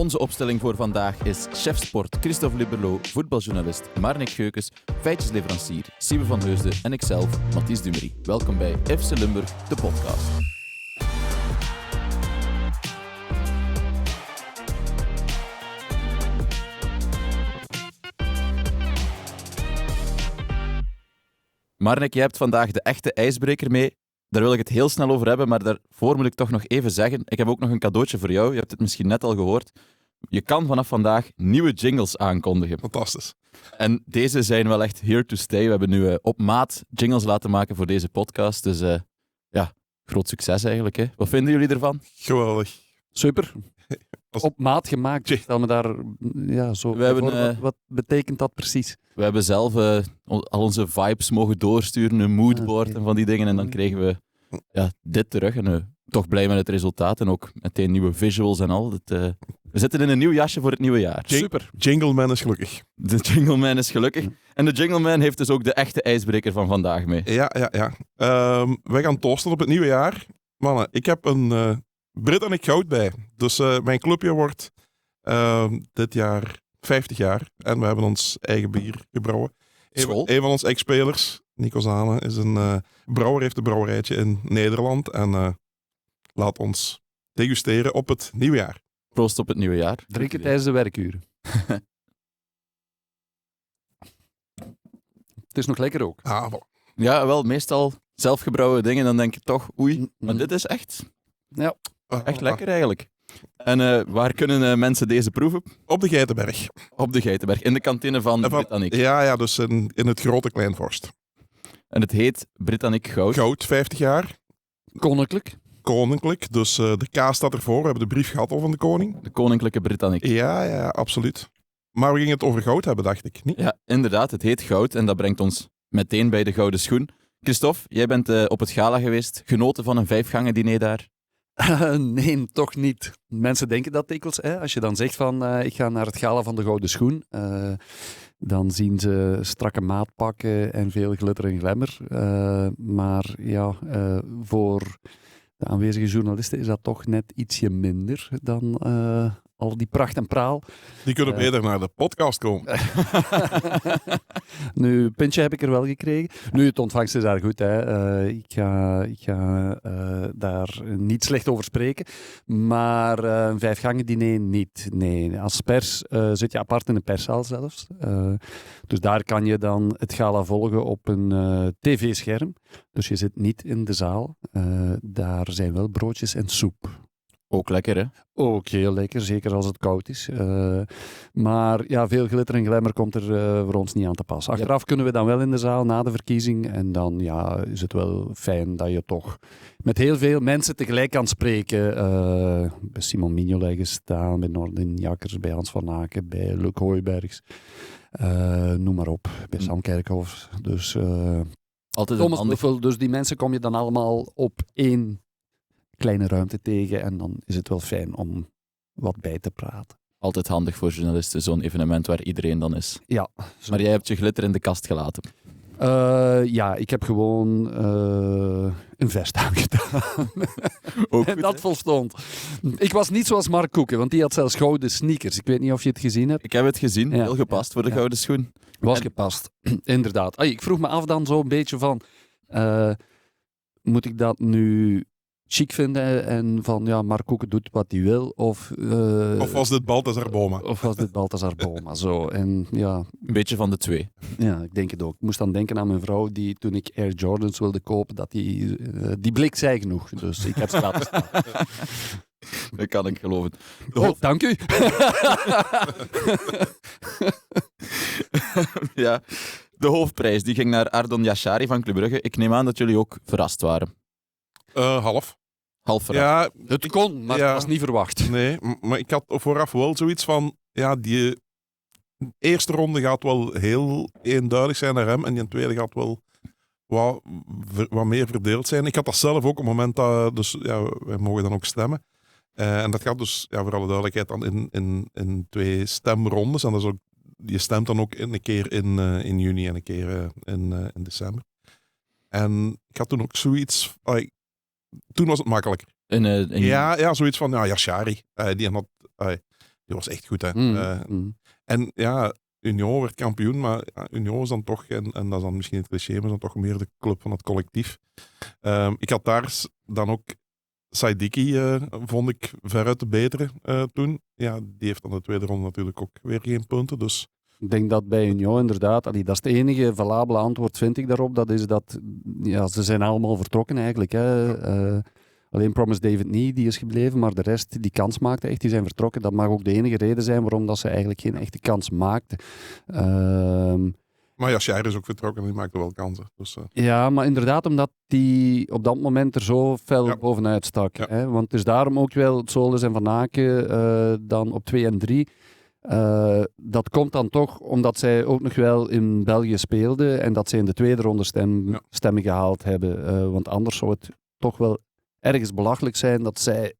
Onze opstelling voor vandaag is chef sport Christophe Liberlo, voetbaljournalist Marnik Geukes, feitjesleverancier Siebe van Heusden en ikzelf, Mathis Dumery. Welkom bij FC Limburg, de podcast. Marnik, jij hebt vandaag de echte ijsbreker mee. Daar wil ik het heel snel over hebben, maar daarvoor moet ik toch nog even zeggen, ik heb ook nog een cadeautje voor jou. Je hebt het misschien net al gehoord. Je kan vanaf vandaag nieuwe jingles aankondigen. Fantastisch. En deze zijn wel echt here to stay. We hebben nu op maat jingles laten maken voor deze podcast. Dus groot succes eigenlijk. Hè. Wat vinden jullie ervan? Geweldig. Super. Op maat gemaakt. Stel me daar zo. We hebben, wat betekent dat precies? We hebben zelf al onze vibes mogen doorsturen, een moodboard en van die dingen. En dan kregen we dit terug. En toch blij met het resultaat. En ook meteen nieuwe visuals en al. We zitten in een nieuw jasje voor het nieuwe jaar. Super. Jingleman is gelukkig. De Jingleman is gelukkig. En de Jingleman heeft dus ook de echte ijsbreker van vandaag mee. Ja. Wij gaan toosten op het nieuwe jaar. Mannen, ik heb een Brit en ik goud bij. Dus mijn clubje wordt dit jaar 50 jaar. En we hebben ons eigen bier gebrouwen. Een van onze ex-spelers, Nico Zane, is een brouwer, heeft een brouwerijtje in Nederland. En laat ons degusteren op het nieuwe jaar. Proost op het nieuwe jaar. Drinken tijdens de werkuren. Het is nog lekker ook. Voilà. Ja, wel, meestal zelfgebrouwen dingen, dan denk je toch, oei, maar dit is echt lekker eigenlijk. En waar kunnen mensen deze proeven? Op de Geitenberg. Op de Geitenberg, in de kantine van Britannic. Ja, dus in het grote Kleinvorst. En het heet Britannic Goud. Goud, 50 jaar. Koninklijk, dus de K staat ervoor. We hebben de brief gehad over de koning. De koninklijke Britannic. Ja, absoluut. Maar we gingen het over goud hebben, dacht ik. Niet? Ja, inderdaad, het heet goud en dat brengt ons meteen bij de gouden schoen. Christophe, jij bent op het gala geweest, genoten van een 5-gangen diner daar? Nee, toch niet. Mensen denken dat dikwijls. Als je dan zegt van ik ga naar het gala van de Gouden Schoen, dan zien ze strakke maatpakken en veel glitter en glamour. Maar voor de aanwezige journalisten is dat toch net ietsje minder dan al die pracht en praal. Die kunnen beter naar de podcast komen. Nu, een puntje heb ik er wel gekregen. Nu, het ontvangst is daar goed. Hè. Ik ga daar niet slecht over spreken. Maar een 5-gangen diner niet. Nee, als pers zit je apart in een perszaal zelfs. Dus daar kan je dan het gala volgen op een tv-scherm. Dus je zit niet in de zaal. Daar zijn wel broodjes en soep. Ook lekker, hè? Ook heel lekker, zeker als het koud is. Maar ja, veel glitter en glamour komt er voor ons niet aan te pas. Achteraf kunnen we dan wel in de zaal na de verkiezing. En dan is het wel fijn dat je toch met heel veel mensen tegelijk kan spreken. Bij Simon Mignolet gestaan, bij Nordin Jakkers, bij Hans van Aken, bij Luc Hooibergs. Noem maar op, bij Sam Kerkhoff. Dus altijd Thomas Buffel. Dus die mensen kom je dan allemaal op één kleine ruimte tegen en dan is het wel fijn om wat bij te praten. Altijd handig voor journalisten, zo'n evenement waar iedereen dan is. Ja. Maar jij hebt je glitter in de kast gelaten. Ik heb gewoon een vest aangedaan. Ook en goed, dat volstond. Ik was niet zoals Mark Koeken, want die had zelfs gouden sneakers. Ik weet niet of je het gezien hebt. Ik heb het gezien, heel gepast voor de gouden schoen. Was gepast, inderdaad. Ik vroeg me af dan zo'n beetje van, moet ik dat nu chic vinden en van Mark Koeken doet wat hij wil of was dit Balthazar Boma? Of was dit Balthazar Boma, zo. En een beetje van de twee. Ja, ik denk het ook. Ik moest dan denken aan mijn vrouw die toen ik Air Jordans wilde kopen, dat die blik zei genoeg. Dus ik heb ze laten staan. Dat kan ik geloven. Dank u. Ja, de hoofdprijs die ging naar Ardon Yashari van Club Brugge. Ik neem aan dat jullie ook verrast waren. Half. Half verrast. Ja, het kon, maar het was niet verwacht. Nee, maar ik had vooraf wel zoiets van, die eerste ronde gaat wel heel eenduidig zijn naar hem en die tweede gaat wel wat meer verdeeld zijn. Ik had dat zelf ook op het moment dat, dus wij mogen dan ook stemmen. En dat gaat dus, voor alle duidelijkheid, dan in 2 stemrondes. En dat is ook, je stemt dan ook een keer in juni en een keer in december. En ik had toen ook zoiets, toen was het makkelijker. In Ja, zoiets van, Yashari. Die Die was echt goed, hè. Mm. En ja, Union werd kampioen, maar ja, Union is dan toch, en dat is dan misschien het cliché, maar is dan toch meer de club van het collectief. Ik had daar dan ook Saidiki, vond ik veruit de betere toen. Ja, die heeft dan de tweede ronde natuurlijk ook weer geen punten, dus... Ik denk dat bij Union inderdaad, dat is het enige valabele antwoord vind ik daarop, dat is dat ze zijn allemaal vertrokken eigenlijk. Hè. Alleen Promise David niet, die is gebleven, maar de rest die kans maakte echt, die zijn vertrokken. Dat mag ook de enige reden zijn waarom dat ze eigenlijk geen echte kans maakten. Maar ja, Shire is ook vertrokken en die maakte wel kansen. Dus, Ja, maar inderdaad, omdat die op dat moment er zo fel bovenuit stak. Ja. Hè? Want het is daarom ook wel Solis en Van Aken dan op 2 en 3. Dat komt dan toch omdat zij ook nog wel in België speelden en dat zij in de tweede ronde stemmen gehaald hebben. Want anders zou het toch wel ergens belachelijk zijn dat zij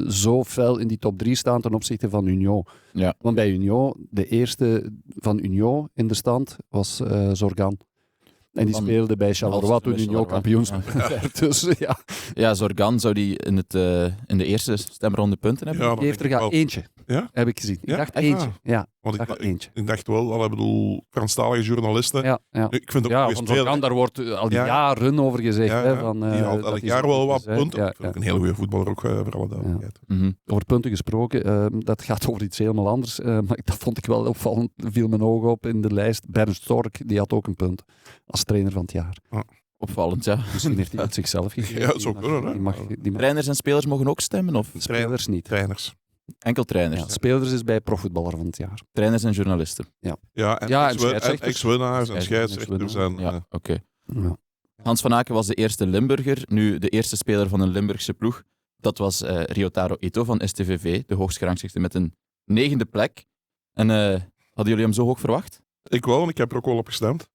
zo fel in die top 3 staan ten opzichte van Union. Ja. Want bij Union, de eerste van Union in de stand was Zorgan. En die speelde bij Charleroi toen Union kampioenschap werd. Dus ja. Ja, Zorgan zou die in de eerste stemronde punten hebben. Ja, Die heeft er denk ik wel. eentje, Ja? heb ik gezien. Ja? Ik dacht Echt? eentje. Ah. Ja, Want ik dacht eentje. ik dacht wel, ik bedoel, Franstalige journalisten. Ja, ja. Ik vind het ook Ja, een van goede Zorgan, daar wordt al die Ja. jaren over gezegd. Ja, Hè, ja. van, Die haalt dat elk hij jaar zo wel goed wat is, hè. punten. Ja, Ik vind ja. ook een hele goede voetballer, ook voor alle duidelijkheid. Mhm. Over punten gesproken, dat gaat over iets helemaal anders. Maar dat vond ik wel opvallend, viel mijn ogen op in de lijst. Bernd Stork, die had ook een punt als trainer van het jaar. Opvallend, ja. Misschien heeft hij het zichzelf gegeven. Ja, dat zou kunnen, hè. Die mag Trainers en spelers mogen ook stemmen? Of spelers niet. Trainers. enkel trainers? Ja, spelers is bij profvoetballer van het jaar. Trainers en journalisten. Ja, en Ja, en ex- scheidsrechters. ex-winnaars en scheidsrechters. En, Ja, oké. Ja. Hans van Aken was de eerste Limburger, nu de eerste speler van een Limburgse ploeg. Dat was Ryotaro Ito van STVV, de hoogst gerangschiktste met een 9e plek. En hadden jullie hem zo hoog verwacht? Ik wel, en ik heb er ook wel op gestemd.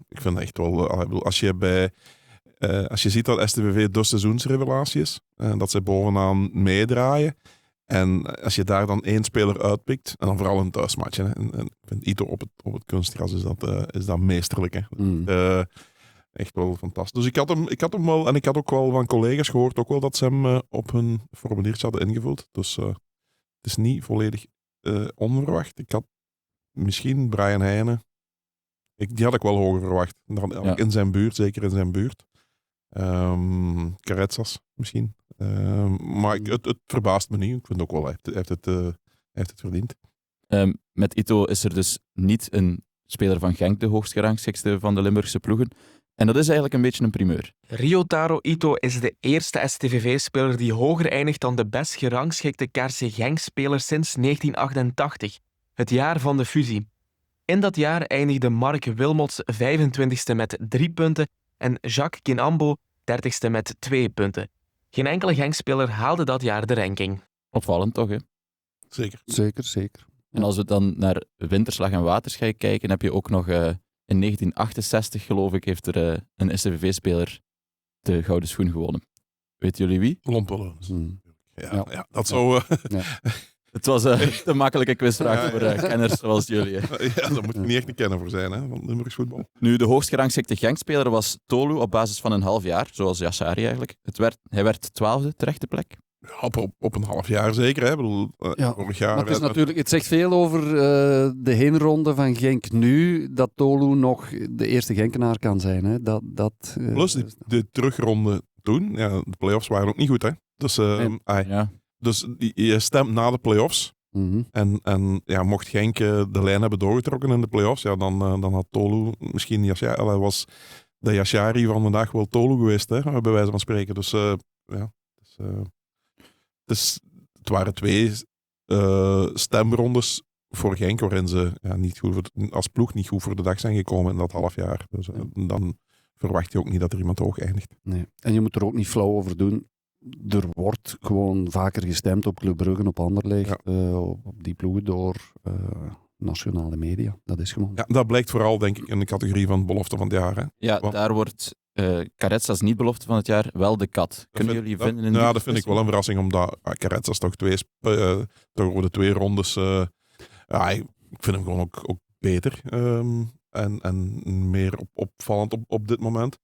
Ik vind echt wel, ik bedoel, als je ziet dat STVV de seizoensrevelatie is, dat zij bovenaan meedraaien, en als je daar dan één speler uitpikt, en dan vooral een thuismatch, hè, en ik vind Ito op het kunstgras is dat meesterlijk. Hè. Echt wel fantastisch. Dus ik had hem wel, en ik had ook wel van collega's gehoord ook wel dat ze hem op hun formuliertje hadden ingevuld. Dus het is niet volledig onverwacht. Ik had misschien Brian Heijnen. Die had ik wel hoger verwacht. Ja. In zijn buurt, zeker in zijn buurt. Caretsas misschien. Maar het verbaast me niet. Ik vind ook wel, hij heeft het verdiend. Met Ito is er dus niet een speler van Genk de hoogst gerangschiktste van de Limburgse ploegen. En dat is eigenlijk een beetje een primeur. Ryotaro Ito is de eerste STVV-speler die hoger eindigt dan de best gerangschikte KRC Genk-speler sinds 1988, het jaar van de fusie. In dat jaar eindigde Mark Wilmots 25e met 3 punten en Jacques Kinambo 30e met 2 punten. Geen enkele Genk-speler haalde dat jaar de ranking. Opvallend toch, hè? Zeker. Zeker. En als we dan naar Winterslag en Waterschei kijken, heb je ook nog in 1968, geloof ik, heeft er een STVV-speler de gouden schoen gewonnen. Weten jullie wie? Lompelen. Hmm. Ja, dat zou... Het was een te makkelijke quizvraag voor kenners zoals jullie. Hè. Ja, daar moet je niet echt een kenner voor zijn, hè, van Limburgs voetbal. Nu, de hoogst gerangschikte Genk-speler was Tolu op basis van een half jaar, zoals Yassari eigenlijk. Hij werd 12e, terechte plek. Ja, op een half jaar zeker. Hè. Ik bedoel, vorig jaar... Maar het, is natuurlijk, het zegt veel over de heenronde van Genk nu, dat Tolu nog de eerste Genkenaar kan zijn. Hè. Plus de terugronde toen, ja, de play-offs waren ook niet goed. Hè. Dus, Ja. dus je stemt na de play-offs. Mhm. En ja, mocht Genk de lijn hebben doorgetrokken in de play-offs, ja, dan had Tolu misschien Yassari... was de Yassari van vandaag wel Tolu geweest, hè, bij wijze van spreken. Dus ja... Dus het waren 2 stemrondes voor Genk, waarin ze niet goed als ploeg niet goed voor de dag zijn gekomen in dat half jaar. Dus dan verwacht je ook niet dat er iemand hoog eindigt. Nee. En je moet er ook niet flauw over doen. Er wordt gewoon vaker gestemd op Club Brugge, op Anderlecht, op die ploegen door nationale media. Dat is gewoon... Ja, dat blijkt vooral, denk ik, in de categorie van belofte van het jaar. Hè. Ja, daar wordt Caretsas niet belofte van het jaar, wel de kat. Kunnen jullie vinden in die dat vind ik wel een verrassing, omdat Caretsas toch toch over de 2 rondes... ik vind hem gewoon ook beter en meer opvallend op dit moment.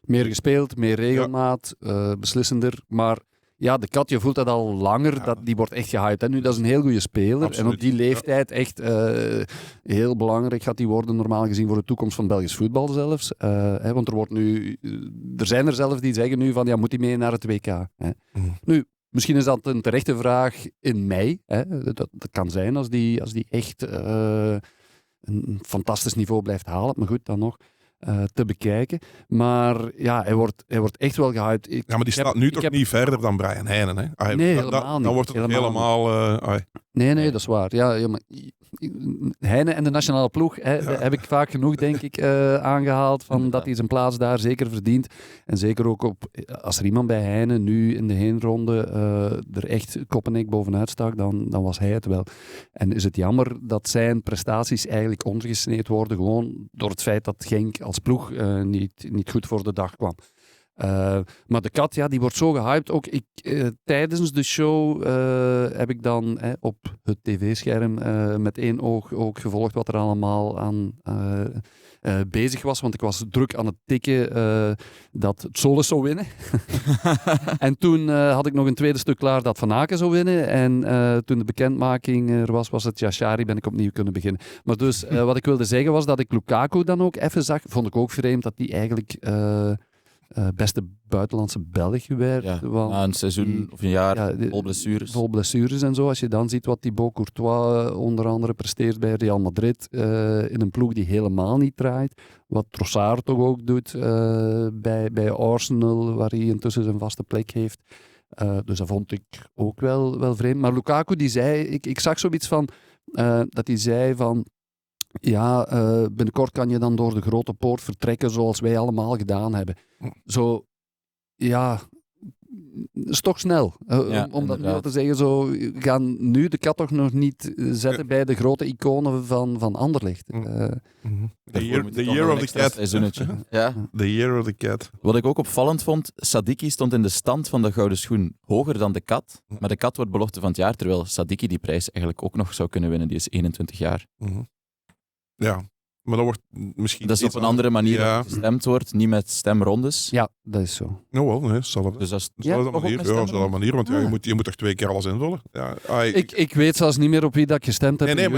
Meer gespeeld, meer regelmaat, beslissender. Maar Ja, de Kat, je voelt dat al langer, Ja. die wordt echt gehyped. Hè? Nu, dat is een heel goede speler. Absoluut. En op die leeftijd echt heel belangrijk gaat die worden, normaal gezien, voor de toekomst van Belgisch voetbal zelfs. Want er zijn er zelfs die zeggen nu van, ja, moet hij mee naar het WK? Hè? Nu, misschien is dat een terechte vraag in mei. Hè? Dat kan zijn als die echt een fantastisch niveau blijft halen. Maar goed, dan nog te bekijken. Maar ja, hij wordt echt wel gehyped. Ja, maar die staat nu toch niet verder dan Brian Heijnen, hè? Nee, helemaal niet. Dan wordt het Helemaal helemaal... Nee, dat is waar. Ja, maar Heine en de nationale ploeg heb ik vaak genoeg, denk ik, aangehaald. Van dat hij zijn plaats daar zeker verdient. En zeker ook als er iemand bij Heine nu in de heenronde er echt kop en nek bovenuit stak, dan was hij het wel. En is het jammer dat zijn prestaties eigenlijk ondergesneed worden, gewoon door het feit dat Genk als ploeg niet goed voor de dag kwam. Maar de Kat, ja, die wordt zo gehyped. Ook tijdens de show heb ik dan op het tv-scherm met één oog ook gevolgd wat er allemaal aan bezig was. Want ik was druk aan het tikken dat het Solis zou winnen. En toen had ik nog een tweede stuk klaar dat Van Aken zou winnen. En toen de bekendmaking er was het Yashari, ben ik opnieuw kunnen beginnen. Maar dus wat ik wilde zeggen was dat ik Lukaku dan ook even zag. Vond ik ook vreemd dat die eigenlijk... beste buitenlandse Belg werd. Ja, want na een seizoen of een jaar vol blessures. Vol blessures en zo. Als je dan ziet wat Thibaut Courtois onder andere presteert bij Real Madrid, in een ploeg die helemaal niet draait. Wat Trossard toch ook doet bij Arsenal, waar hij intussen zijn vaste plek heeft. Dus dat vond ik ook wel vreemd. Maar Lukaku, die zei... Ik zag zoiets van... dat hij zei van... Ja, binnenkort kan je dan door de grote poort vertrekken zoals wij allemaal gedaan hebben. Zo, ja, is toch snel. Om dat nu al te zeggen, zo, we gaan nu de Kat toch nog niet zetten bij de grote iconen van Anderlecht. The year of the cat. Ja. The year of the cat. Wat ik ook opvallend vond, Sadiki stond in de stand van de Gouden Schoen hoger dan de Kat. Maar de Kat wordt belofte van het jaar, terwijl Sadiki die prijs eigenlijk ook nog zou kunnen winnen. Die is 21 jaar. Ja, maar dat wordt misschien... Dat is op een andere manier dat gestemd wordt, niet met stemrondes. Ja, dat is zo. Nou wel, nee, zal het. Dus dat is Een manier, want je moet toch 2 keer alles invullen. Ja, ik weet zelfs niet meer op wie dat ik gestemd heb. Nee,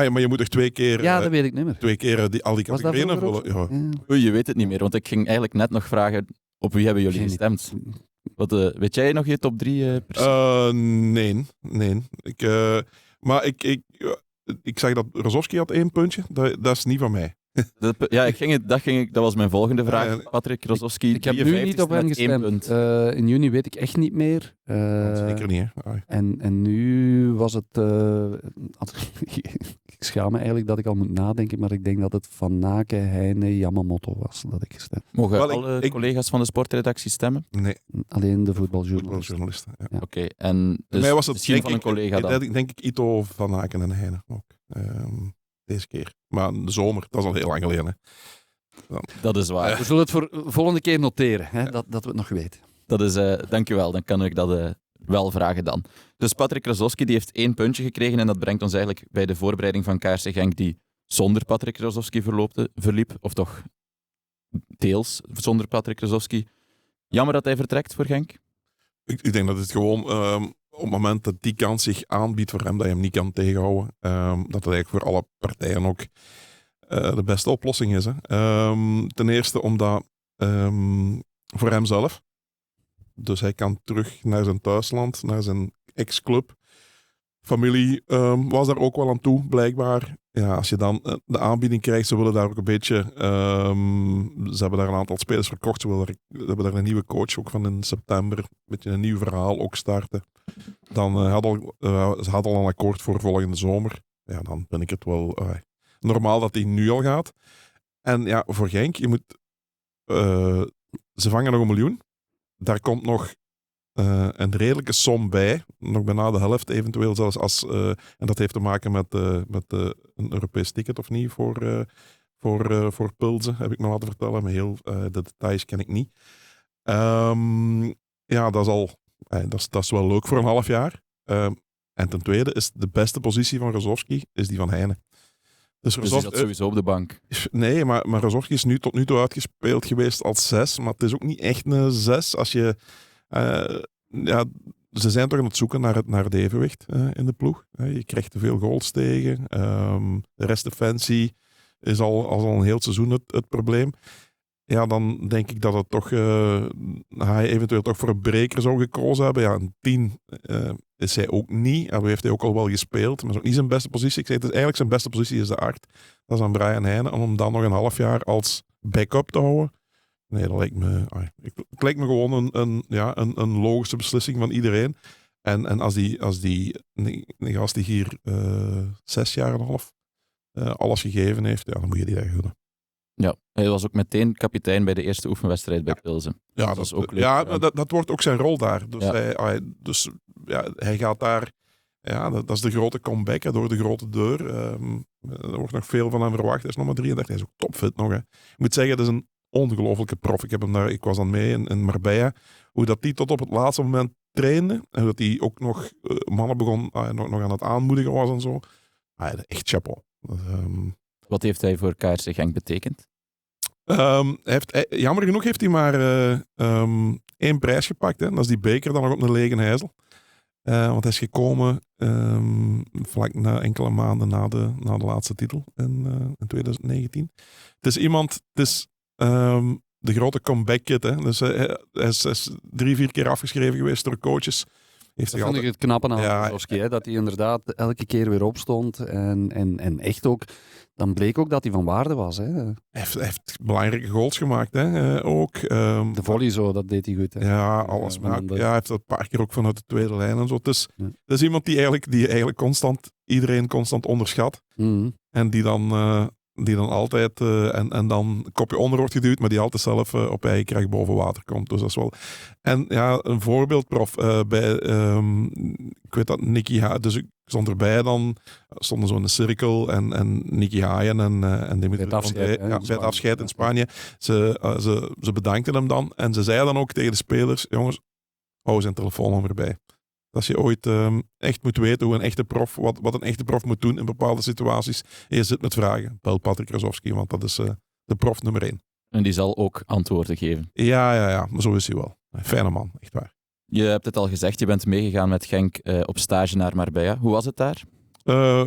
maar je moet toch 2 keer... Ja, dat weet ik niet meer. 2 keer al die categorieën invullen. Ja. Oei, je weet het niet meer, want ik ging eigenlijk net nog vragen, op wie hebben jullie gestemd? Weet jij nog je top 3 Nee. Maar ik zag dat Rozovski had 1 puntje. Dat is niet van mij. Dat was mijn volgende vraag. Patrick Rozovski, ik heb nu niet op hem gestemd. In juni weet ik echt niet meer. Zeker niet, hè? En nu was het... ik schaam me eigenlijk dat ik al moet nadenken, maar ik denk dat het Van Aken, Heine, Yamamoto was dat ik gestemd. Mogen alle collega's van de sportredactie stemmen? Nee. Alleen de voetbaljournalisten. Ja. Oké, en dus mij was het misschien van een collega dan? Denk ik Ito, Van Aken en Heine ook. Deze keer. Maar de zomer, dat is al heel lang geleden. Hè. Dat is waar. We zullen het voor volgende keer noteren, hè, dat we het nog weten. Dat is, dankjewel, dan kan ik dat wel vragen dan. Dus Patrick Rozovski die heeft 1 puntje gekregen en dat brengt ons eigenlijk bij de voorbereiding van KRC Genk die zonder Patrick Rozovski verliep, of toch deels zonder Patrick Rozovski. Jammer dat hij vertrekt voor Genk? Ik denk dat het gewoon... op het moment dat die kans zich aanbiedt voor hem, dat je hem niet kan tegenhouden, dat het eigenlijk voor alle partijen ook de beste oplossing is. Hè. Ten eerste omdat voor hemzelf, dus hij kan terug naar zijn thuisland, naar zijn ex-club. Familie was daar ook wel aan toe, blijkbaar. Ja, als je dan de aanbieding krijgt, ze willen daar ook een beetje... ze hebben daar een aantal spelers verkocht. Ze hebben daar een nieuwe coach ook van in september. Een beetje een nieuw verhaal ook starten. Dan ze hadden al een akkoord voor volgende zomer. Ja, dan vind ik het wel normaal dat hij nu al gaat. En ja, voor Genk, ze vangen nog 1 miljoen. Daar komt nog een redelijke som bij. Nog bijna de helft eventueel zelfs. En dat heeft te maken met een Europees ticket of niet voor Pulsen, heb ik me laten vertellen. Maar heel de details ken ik niet. Ja, dat is wel leuk voor een half jaar. En ten tweede is de beste positie van Rozovski is die van Heine. Dus die zat sowieso op de bank. Nee, maar Rozovski is tot nu toe uitgespeeld geweest als 6. Maar het is ook niet echt een 6 als je ja, ze zijn toch aan het zoeken naar het evenwicht in de ploeg. Je krijgt te veel goals tegen. De restdefensie is al een heel seizoen het probleem. Ja, dan denk ik dat het toch hij eventueel toch voor een breker zou gekozen hebben. Ja, een 10 is hij ook niet. Hij heeft hij ook al wel gespeeld, maar is ook niet zijn beste positie. Ik zeg, het is eigenlijk zijn beste positie is de 8. Dat is aan Brian Heijnen. En om dan nog een half jaar als backup te houden. Nee, dat lijkt me, het lijkt me gewoon een logische beslissing van iedereen. En als die gast die hier 6 jaar en een half alles gegeven heeft, ja, dan moet je die daar gunnen. Ja, hij was ook meteen kapitein bij de eerste oefenwedstrijd bij Pilsen. Ja, dat is ook leuk. Ja, dat wordt ook zijn rol daar. Dus, Ja. hij gaat daar... Ja, dat is de grote comeback hè, door de grote deur. Er wordt nog veel van hem verwacht. Hij is nog maar 33. Hij is ook topfit nog. Hè. Ik moet zeggen, het is een ongelofelijke prof. Ik was dan mee in Marbella. Hoe dat die tot op het laatste moment trainde. En hoe dat hij ook nog mannen begon nog aan het aanmoedigen was en zo. Echt chapeau. Wat heeft hij voor KRC Genk betekend? Jammer genoeg heeft hij maar 1 prijs gepakt. Hè. Dat is die beker dan nog op een lege hijzel. Want hij is gekomen vlak enkele maanden na de laatste titel in 2019. Het is de grote comeback kid. Hè. Dus hij is 3-4 keer afgeschreven geweest door coaches. Dat vond ik het knappe aan Brozovski, dat hij inderdaad elke keer weer opstond en echt ook, dan bleek ook dat hij van waarde was. Hè. Hij heeft belangrijke goals gemaakt. Hè. Ook. De volley zo, dat deed hij goed. Hè. Ja, alles. Hij heeft dat een paar keer ook vanuit de tweede lijn en zo. Het is iemand die eigenlijk iedereen constant onderschat. Mm-hmm. En die dan altijd en dan kopje onder wordt geduwd, maar die altijd zelf op eigen kracht boven water komt. Dus dat is wel... En ja, een voorbeeldprof bij, ik weet dat Nicky Haaien, dus ik stond erbij dan, stonden zo in de cirkel en Nicky Haaien en Dimitri André, bij het afscheid in Spanje. Ze bedankten hem dan en ze zeiden dan ook tegen de spelers, jongens, hou zijn telefoonnummer bij. Als je ooit echt moet weten hoe een echte prof, wat een echte prof moet doen in bepaalde situaties. En je zit met vragen. Bel Patrick Rozovski, want dat is de prof nummer 1. En die zal ook antwoorden geven. Ja, maar zo is hij wel. Een fijne man, echt waar. Je hebt het al gezegd, je bent meegegaan met Genk op stage naar Marbella. Hoe was het daar?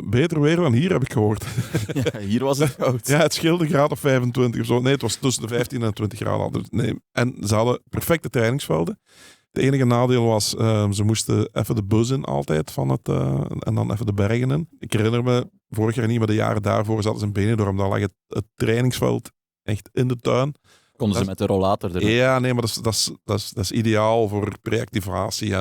Beter weer dan hier, heb ik gehoord. Ja, hier was het koud. Ja, het scheelde een graad of 25 of zo. Nee, het was tussen de 15 en 20 graden. Nee. En ze hadden perfecte trainingsvelden. Het enige nadeel was, ze moesten even de bus in altijd en dan even de bergen in. Ik herinner me, vorig jaar niet, maar de jaren daarvoor zaten ze in Benidorm. Daar lag het trainingsveld echt in de tuin. Konden ze met de rollator erin? Ja, nee, maar dat is ideaal voor preactivatie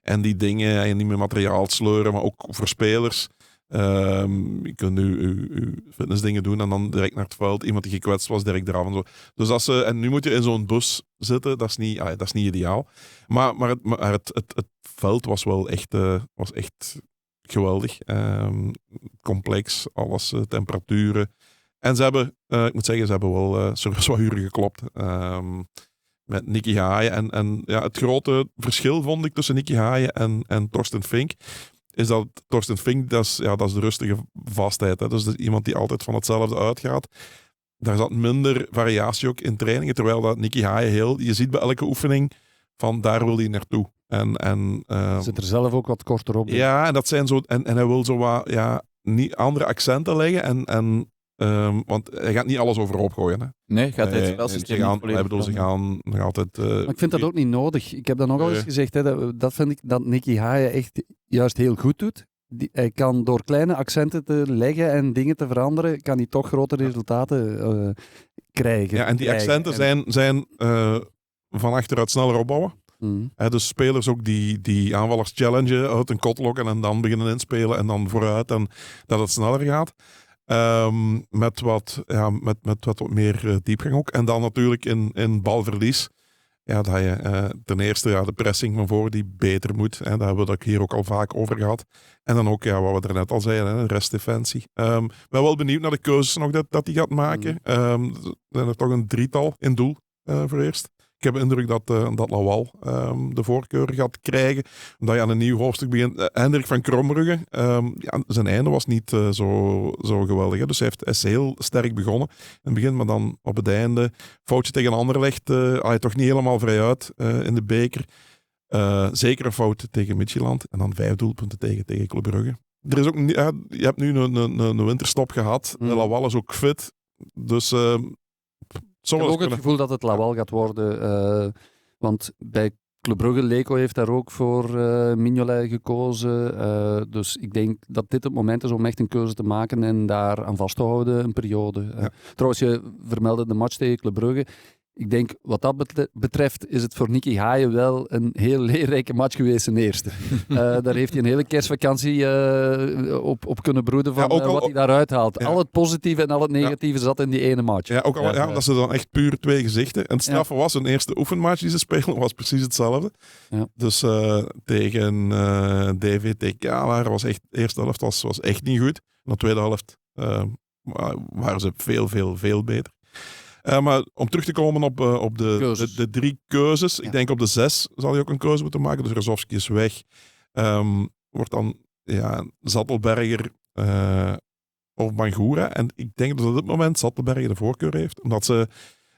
en die dingen. En niet meer materiaal sleuren, maar ook voor spelers. Je kunt nu uw fitnessdingen doen en dan direct naar het veld. Iemand die gekwetst was, direct eraf en zo. Dus en nu moet je in zo'n bus zitten. Dat is niet ideaal. Maar het veld was wel echt geweldig. Complex, alles, temperaturen. En ze hebben wel serieus wat uren geklopt. Met Nicky Haaien. En het grote verschil vond ik tussen Nicky Haaien en Torsten Fink is dat Torsten Fink, dat is de rustige vastheid. Hè. Dus dat is iemand die altijd van hetzelfde uitgaat. Daar zat minder variatie ook in trainingen, terwijl dat Nicky Haaien je ziet bij elke oefening van daar wil hij naartoe. Zit er zelf ook wat korter op. Ja, en dat zijn zo, en hij wil zo wat niet andere accenten leggen want hij gaat niet alles overhoop gooien. Hè. Nee, gaat hij het spelsysteem ze gaan nog altijd... Maar ik vind dat ook niet nodig. Ik heb dat nogal eens gezegd. Hè, dat vind ik dat Nicky Haaien echt juist heel goed doet. Hij kan door kleine accenten te leggen en dingen te veranderen, kan hij toch grote resultaten krijgen. Ja, en die accenten zijn van achteruit sneller opbouwen. Mm. Dus spelers ook die aanvallers challengen, uit een kot lokken en dan beginnen inspelen en dan vooruit en dat het sneller gaat. Met wat meer diepgang ook. En dan natuurlijk in balverlies. Ja, dat je ten eerste de pressing van voor die beter moet. Daar hebben we het hier ook al vaak over gehad. En dan ook wat we er net al zeiden, de restdefensie. Ik ben wel benieuwd naar de keuzes nog dat hij gaat maken. Er zijn er toch een 3-tal in doel voor eerst. Ik heb de indruk dat Lawal de voorkeur gaat krijgen. Omdat je aan een nieuw hoofdstuk begint. Hendrik van Krombrugge, zijn einde was niet zo geweldig. Hè? Dus hij is heel sterk begonnen in het begin. Maar dan op het einde, foutje tegen Anderlecht, toch niet helemaal vrij uit in de beker. Zeker een fout tegen Midtjylland. En dan 5 doelpunten tegen Club Brugge. Er is ook, je hebt nu een winterstop gehad. Lawal is ook fit. Dus ik heb ook het gevoel dat het Lawal gaat worden. Want bij Club Brugge, Leko heeft daar ook voor Mignolet gekozen. Dus ik denk dat dit het moment is om echt een keuze te maken en daar aan vast te houden een periode. Trouwens, je vermeldde de match tegen Club Brugge. Ik denk, wat dat betreft, is het voor Nicky Haaien wel een heel leerrijke match geweest in eerste. Daar heeft hij een hele kerstvakantie op kunnen broeden van wat hij daaruit haalt. Ja. Al het positieve en al het negatieve zat in die ene match. Ja, ook al dat ze dan echt puur 2 gezichten. En het straffe was, een eerste oefenmatch die ze spelen, was precies hetzelfde. Ja. Dus tegen DVTK, was echt, de eerste helft was echt niet goed. En de tweede helft waren ze veel beter. Maar om terug te komen op de 3 keuzes. Ik denk op de 6 zal je ook een keuze moeten maken. Dus Rozovski is weg. Wordt dan Zattelberger of Bangura. En ik denk dat op dit moment Zattelberger de voorkeur heeft. Omdat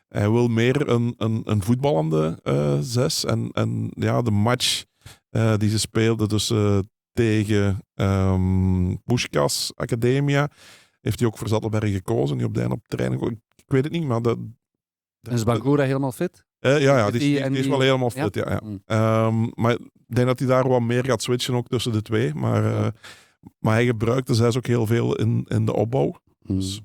hij wil meer een voetballende 6. En de match die ze speelden dus tegen Puskás Academia heeft hij ook voor Zattelberger gekozen. Die op de einde op het terrein. Ik weet het niet, maar Is Bangura helemaal fit? Die is wel helemaal fit. Ja. Maar ik denk dat hij daar wat meer gaat switchen ook tussen de 2. Maar hij gebruikt de 6 ook heel veel in de opbouw. Dus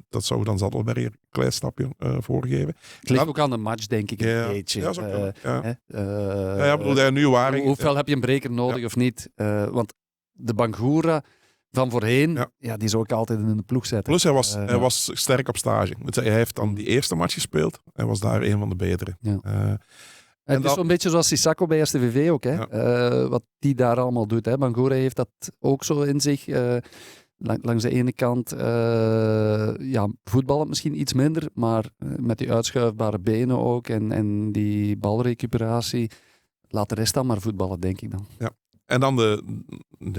dat zou dan Zattelberger een klein stapje voorgeven. Het ligt ook aan de match, denk ik, een beetje. Ja, zo bedoel, nu Waring. Hoeveel heb je een breker nodig of niet? Want de Bangura van voorheen, die is ook altijd in de ploeg zetten. Plus hij was sterk op stage. Hij heeft dan die eerste match gespeeld. Hij was daar een van de betere. Ja. Het is zo'n beetje zoals Sissako bij STVV ook. Hè? Wat die daar allemaal doet. Hè? Bangura heeft dat ook zo in zich. Langs de ene kant voetballen misschien iets minder. Maar met die uitschuifbare benen ook. En die balrecuperatie. Laat de rest dan maar voetballen, denk ik dan. Ja. En dan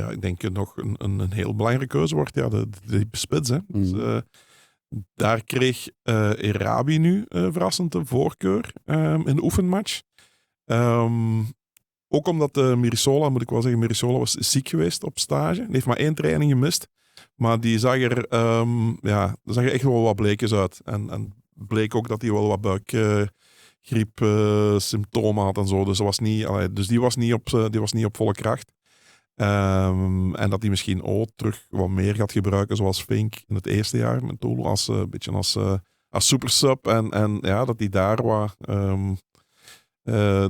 ik denk nog een heel belangrijke keuze wordt, de spits. Hè. Dus, daar kreeg Erabi nu verrassend de voorkeur in de oefenmatch. Ook omdat Mirisola, moet ik wel zeggen, Mirisola was ziek geweest op stage. Hij heeft maar 1 training gemist. Maar die zag er echt wel wat bleekjes uit. En bleek ook dat hij wel wat buikgriep symptomen had en zo. Dus, die was niet op volle kracht. En dat hij misschien terug wat meer gaat gebruiken, zoals Fink in het eerste jaar met Tolo, een beetje als supersub. En dat hij daar wat...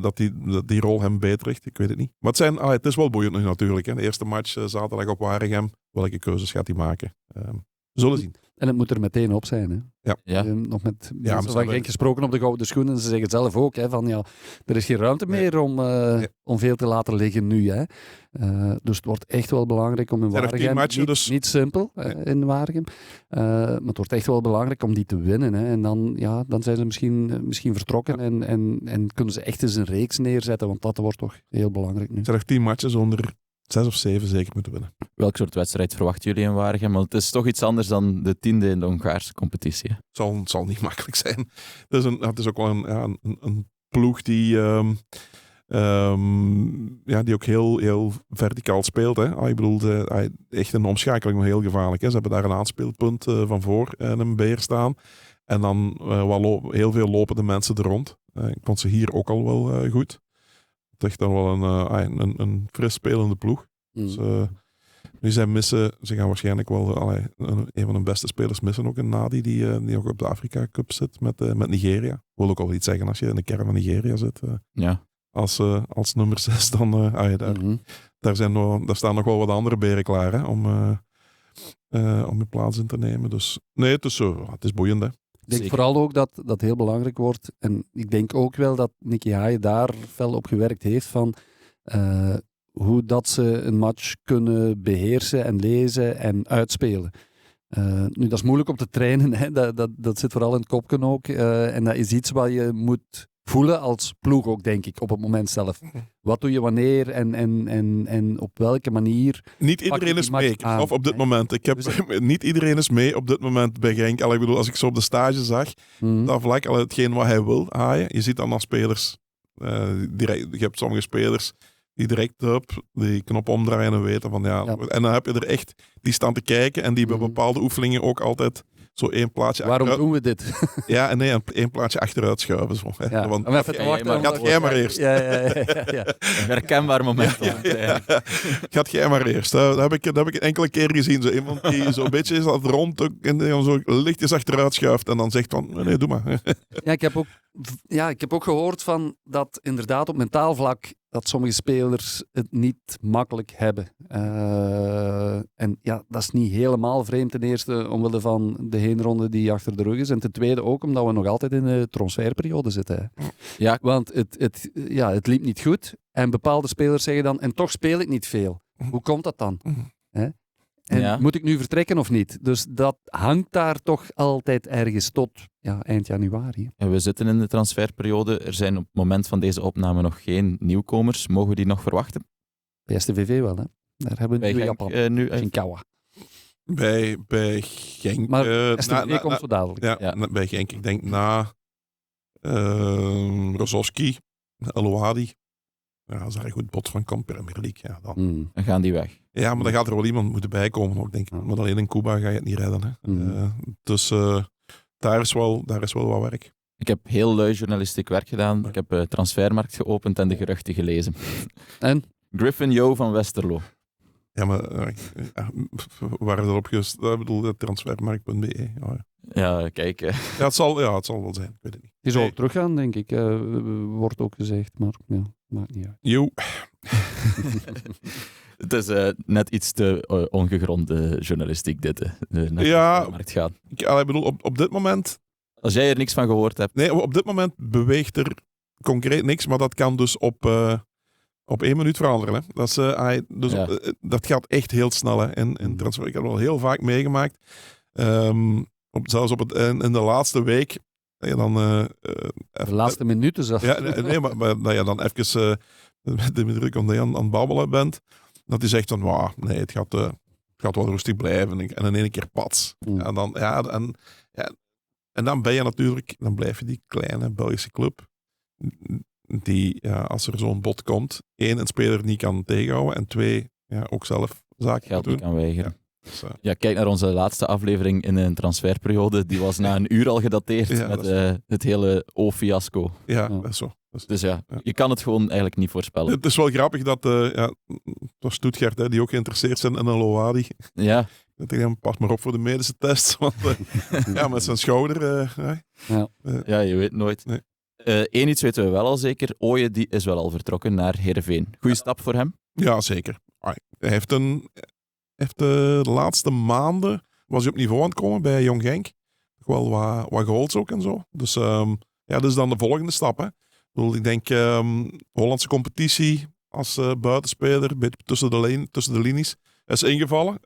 dat die rol hem beter ligt, ik weet het niet. Maar het is wel boeiend nu natuurlijk. Hè. De eerste match zaterdag op Waregem. Welke keuzes gaat hij maken? We zullen zien. En het moet er meteen op zijn. Hè? Ja. Nog met mensen van Genk gesproken op de gouden schoenen. Ze zeggen zelf ook, hè, van er is geen ruimte meer om veel te laten liggen nu. Hè. Dus het wordt echt wel belangrijk om in Waregem, niet simpel in Waregem, maar het wordt echt wel belangrijk om die te winnen. Hè. En dan zijn ze misschien vertrokken en kunnen ze echt eens een reeks neerzetten, want dat wordt toch heel belangrijk nu. Er zijn nog 10 matches onder 6 of 7 zeker moeten winnen. Welk soort wedstrijd verwachten jullie in Waregem? Want het is toch iets anders dan de 10e in de Hongaarse competitie. Het zal niet makkelijk zijn. Het is ook wel een ploeg die ook heel verticaal speelt. Hè. Ik bedoel, echt een omschakeling, maar heel gevaarlijk. Hè. Ze hebben daar een aanspeelpunt van voor een beer staan. En dan heel veel lopende mensen er rond. Ik vond ze hier ook al wel goed. Het is echt dan wel een fris spelende ploeg. Dus, nu ze gaan waarschijnlijk wel een van de beste spelers missen, ook een Nadi, die ook op de Afrika Cup zit met Nigeria. Wil ook al iets zeggen als je in de kern van Nigeria zit. Als nummer 6, dan daar staan nog wel wat andere beren klaar, hè, om je plaats in te nemen. Dus nee, het is boeiend, hè. Ik denk vooral ook dat heel belangrijk wordt. En ik denk ook wel dat Nicky Haaien daar fel op gewerkt heeft van hoe dat ze een match kunnen beheersen en lezen en uitspelen. Nu, dat is moeilijk om te trainen. Hè. Dat zit vooral in het kopje ook. En dat is iets wat je moet voelen als ploeg ook, denk ik, op het moment zelf. Wat doe je wanneer en op welke manier? Niet iedereen is mee. Of op dit moment. Niet iedereen is mee op dit moment bij Genk. Ik bedoel, als ik zo op de stage zag, dat vlak hetgeen wat hij wil haaien. Je ziet dan als spelers Je hebt sommige spelers die direct die knop omdraaien en weten van ja. En dan heb je er echt die staan te kijken en die bij bepaalde oefeningen ook altijd zo één plaatje Waarom achteruit. doen we dit? Ja, en nee, één plaatje achteruit schuiven. Zo, hè. Ja. Want, Om even te wachten. gaat jij maar eerst. Ja. Een herkenbaar moment. Gaat jij maar eerst. Dat heb ik een enkele keer gezien. Zo iemand die zo'n beetje is dat rond en dan zo lichtjes achteruit schuift en dan zegt van, nee, doe maar. Ik heb ook gehoord van dat inderdaad op mentaal vlak dat sommige spelers het niet makkelijk hebben. En ja, dat is niet helemaal vreemd. Ten eerste omwille van de heenronde die achter de rug is. En ten tweede ook omdat we nog altijd in de transferperiode zitten. Hè. Ja. Want het liep niet goed. En bepaalde spelers zeggen dan, en toch speel ik niet veel. Hoe komt dat dan? Hè? En moet ik nu vertrekken of niet? Dus dat hangt daar toch altijd ergens tot eind januari. En we zitten in de transferperiode. Er zijn op het moment van deze opname nog geen nieuwkomers. Mogen we die nog verwachten? Bij STVV wel, hè? Daar hebben we Bij nu Genk, Japan. nu, Shinkawa. Bij Genk. Maar STVV komt zo dadelijk. Bij Genk. Ik denk na Rozovski, Elouadi. Ja, als daar een goed bod van komt, Premier League, ja, dan gaan die weg. Ja, maar dan gaat er wel iemand moeten bijkomen ook, denk ik. Maar alleen in Cuba ga je het niet redden. Hè. Dus daar is wel wat werk. Ik heb heel lui journalistiek werk gedaan. Ik heb Transfermarkt geopend en de geruchten gelezen. En? Griffin Yo van Westerlo. Ja, maar waar is dat opgesteld? Ik bedoel, transfermarkt.be. Ja, kijk. Ja, het zal wel zijn. Ik weet het niet. Die zal ook teruggaan, denk ik. Wordt ook gezegd, maar ja, maakt niet uit. Jo. Het is net iets te ongegronde journalistiek, dit. Markt gaan. Ik bedoel, op dit moment... Als jij er niks van gehoord hebt... Nee, op dit moment beweegt er concreet niks, maar dat kan dus op 1 minuut veranderen. Hè. Dat gaat echt heel snel. Hè. In transfer. Ik heb het al heel vaak meegemaakt. Zelfs in de laatste week... de laatste minuten zelfs. Ja, nee, maar dat je dan even met de indruk omdat je aan het babbelen bent, dat hij zegt van, nee, het gaat wel rustig blijven. En in één keer pats. En dan ben je natuurlijk, dan blijf je die kleine Belgische club die, als er zo'n bod komt, 1, een speler niet kan tegenhouden en 2, ook zelf zaken geld doen. niet kan weigeren. Ja. Kijk naar onze laatste aflevering in een transferperiode. Die was na een uur al gedateerd met het hele O-fiasco. Ja, dat is zo. Dus je kan het gewoon eigenlijk niet voorspellen. Het is wel grappig dat Stuttgart, hè, die ook geïnteresseerd zijn in een Loadi. Ja. Dat ik dan pas maar op voor de medische test. Want met zijn schouder. Ja, je weet nooit. Nee. Eén iets weten we wel al zeker. Ooyen die is wel al vertrokken naar Heerenveen. Goeie stap voor hem? Ja, zeker. Hij heeft de laatste maanden was hij op niveau aan het komen bij Jong Genk. Wel wat goals ook en zo. Dus dat is dan de volgende stap. Hè. Ik denk Hollandse competitie als buitenspeler, een beetje tussen de linies. Hij is ingevallen.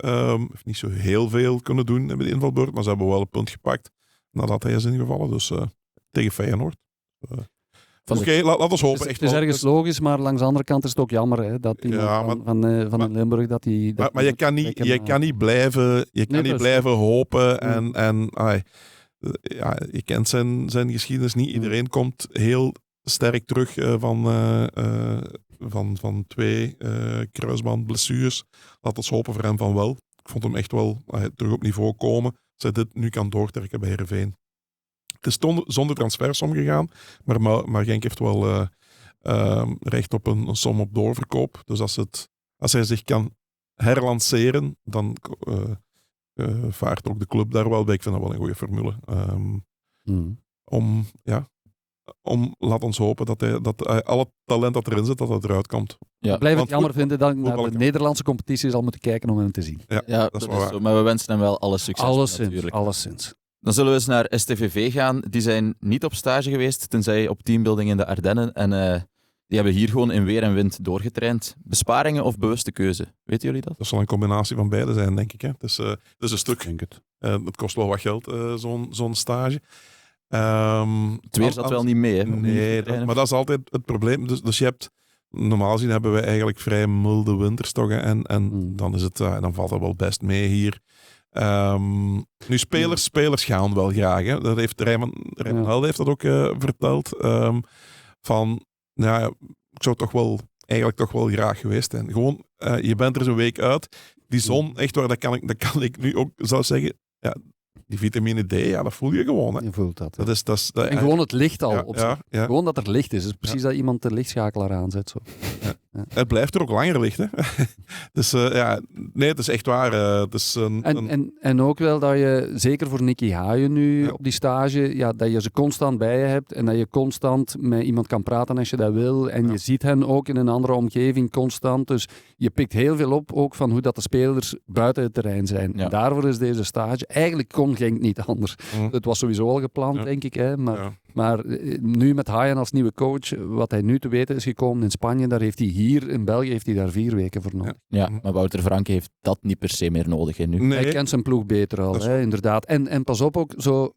Heeft niet zo heel veel kunnen doen met de invalbeurt, maar ze hebben wel een punt gepakt nadat hij is ingevallen. Dus tegen Feyenoord. Oké, laten we hopen. Het is ergens logisch, maar langs de andere kant is het ook jammer hè, dat iemand van Limburg dat hij... Maar je kan niet blijven hopen en je kent zijn geschiedenis niet. Iedereen komt heel sterk terug van 2 kruisbandblessures. Laten we hopen voor hem van wel. Ik vond hem echt wel terug op niveau komen. Als hij dit nu kan doortrekken bij Heerenveen. Het is zonder transfersom gegaan, maar Genk heeft wel recht op een som op doorverkoop. Dus als hij zich kan herlanceren, dan vaart ook de club daar wel bij. Ik vind dat wel een goede formule. Laat ons hopen dat alle talent dat erin zit, dat het eruit komt. Ja. Ik blijf het jammer vinden dat ik naar de Nederlandse competitie zal moeten kijken om hem te zien. Ja, dat is wel waar. Zo, maar we wensen hem wel alle succes natuurlijk. Alleszins. Dan zullen we eens naar STVV gaan. Die zijn niet op stage geweest, tenzij op teambuilding in de Ardennen. En die hebben hier gewoon in weer en wind doorgetraind. Besparingen of bewuste keuze? Weten jullie dat? Dat zal een combinatie van beide zijn, denk ik. Hè. Het is een stuk. Denk het. Het kost wel wat geld, zo'n stage. Het weer zat wel niet mee. Hè, nee, maar dat is altijd het probleem. Dus je hebt... Normaal gezien hebben we eigenlijk vrij milde winters toch. En dan, dan valt dat wel best mee hier. Nu, spelers gaan wel graag. Hè. Dat heeft Rijman Helde heeft dat ook verteld. nou ja, ik zou eigenlijk toch wel graag geweest zijn. Gewoon, je bent er zo'n week uit. Die zon, echt waar, dat kan ik nu ook zou zeggen. Ja, die vitamine D, ja, dat voel je gewoon. Hè. Je voelt dat. Hè. Dat En gewoon het licht al ja, op zich. ja. Gewoon dat er licht is. Het is precies dat iemand de lichtschakelaar aanzet. Zo. Het blijft er ook langer licht. Hè. Dus nee, het is echt waar. Het is En ook wel dat je, zeker voor Nicky Haaien nu Ja. op die stage, ja, dat je ze constant bij je hebt en dat je constant met iemand kan praten als je dat wil. En je ziet hen ook in een andere omgeving constant. Dus je pikt heel veel op ook van hoe dat de spelers buiten het terrein zijn. Ja. En daarvoor is deze stage. Eigenlijk kon Genk niet anders. Het was sowieso al gepland, denk ik. Hè? Maar nu met Haaien als nieuwe coach, wat hij nu te weten is gekomen in Spanje, daar heeft hij hier in België heeft hij daar 4 weken voor nodig. Ja, maar Wouter Franke heeft dat niet per se meer nodig hè, nu. Hij kent zijn ploeg beter al, hè, inderdaad. En pas op ook, zo,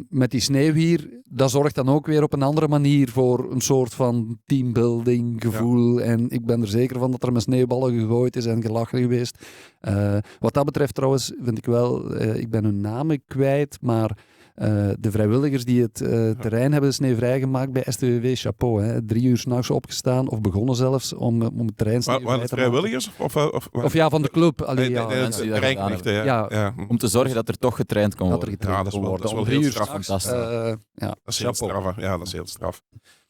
met die sneeuw hier, dat zorgt dan ook weer op een andere manier voor een soort van teambuilding gevoel. Ja. En ik ben er zeker van dat er met sneeuwballen gegooid is en gelachen geweest. Wat dat betreft trouwens, vind ik wel, ik ben hun namen kwijt, maar de vrijwilligers die het terrein hebben sneeuwvrij gemaakt bij STVV, chapeau. Hè. 3 uur 's nachts opgestaan, of begonnen zelfs, om het terrein sneeuwvrij te maken. vrijwilligers? Of ja, van de club. Allee, nee, mensen die dat gedaan hebben. Ja. Om te zorgen dat er toch getraind kon worden. Dat is wel heel straf. Fantastisch. Dat is heel straf. Ja, dat is heel straf.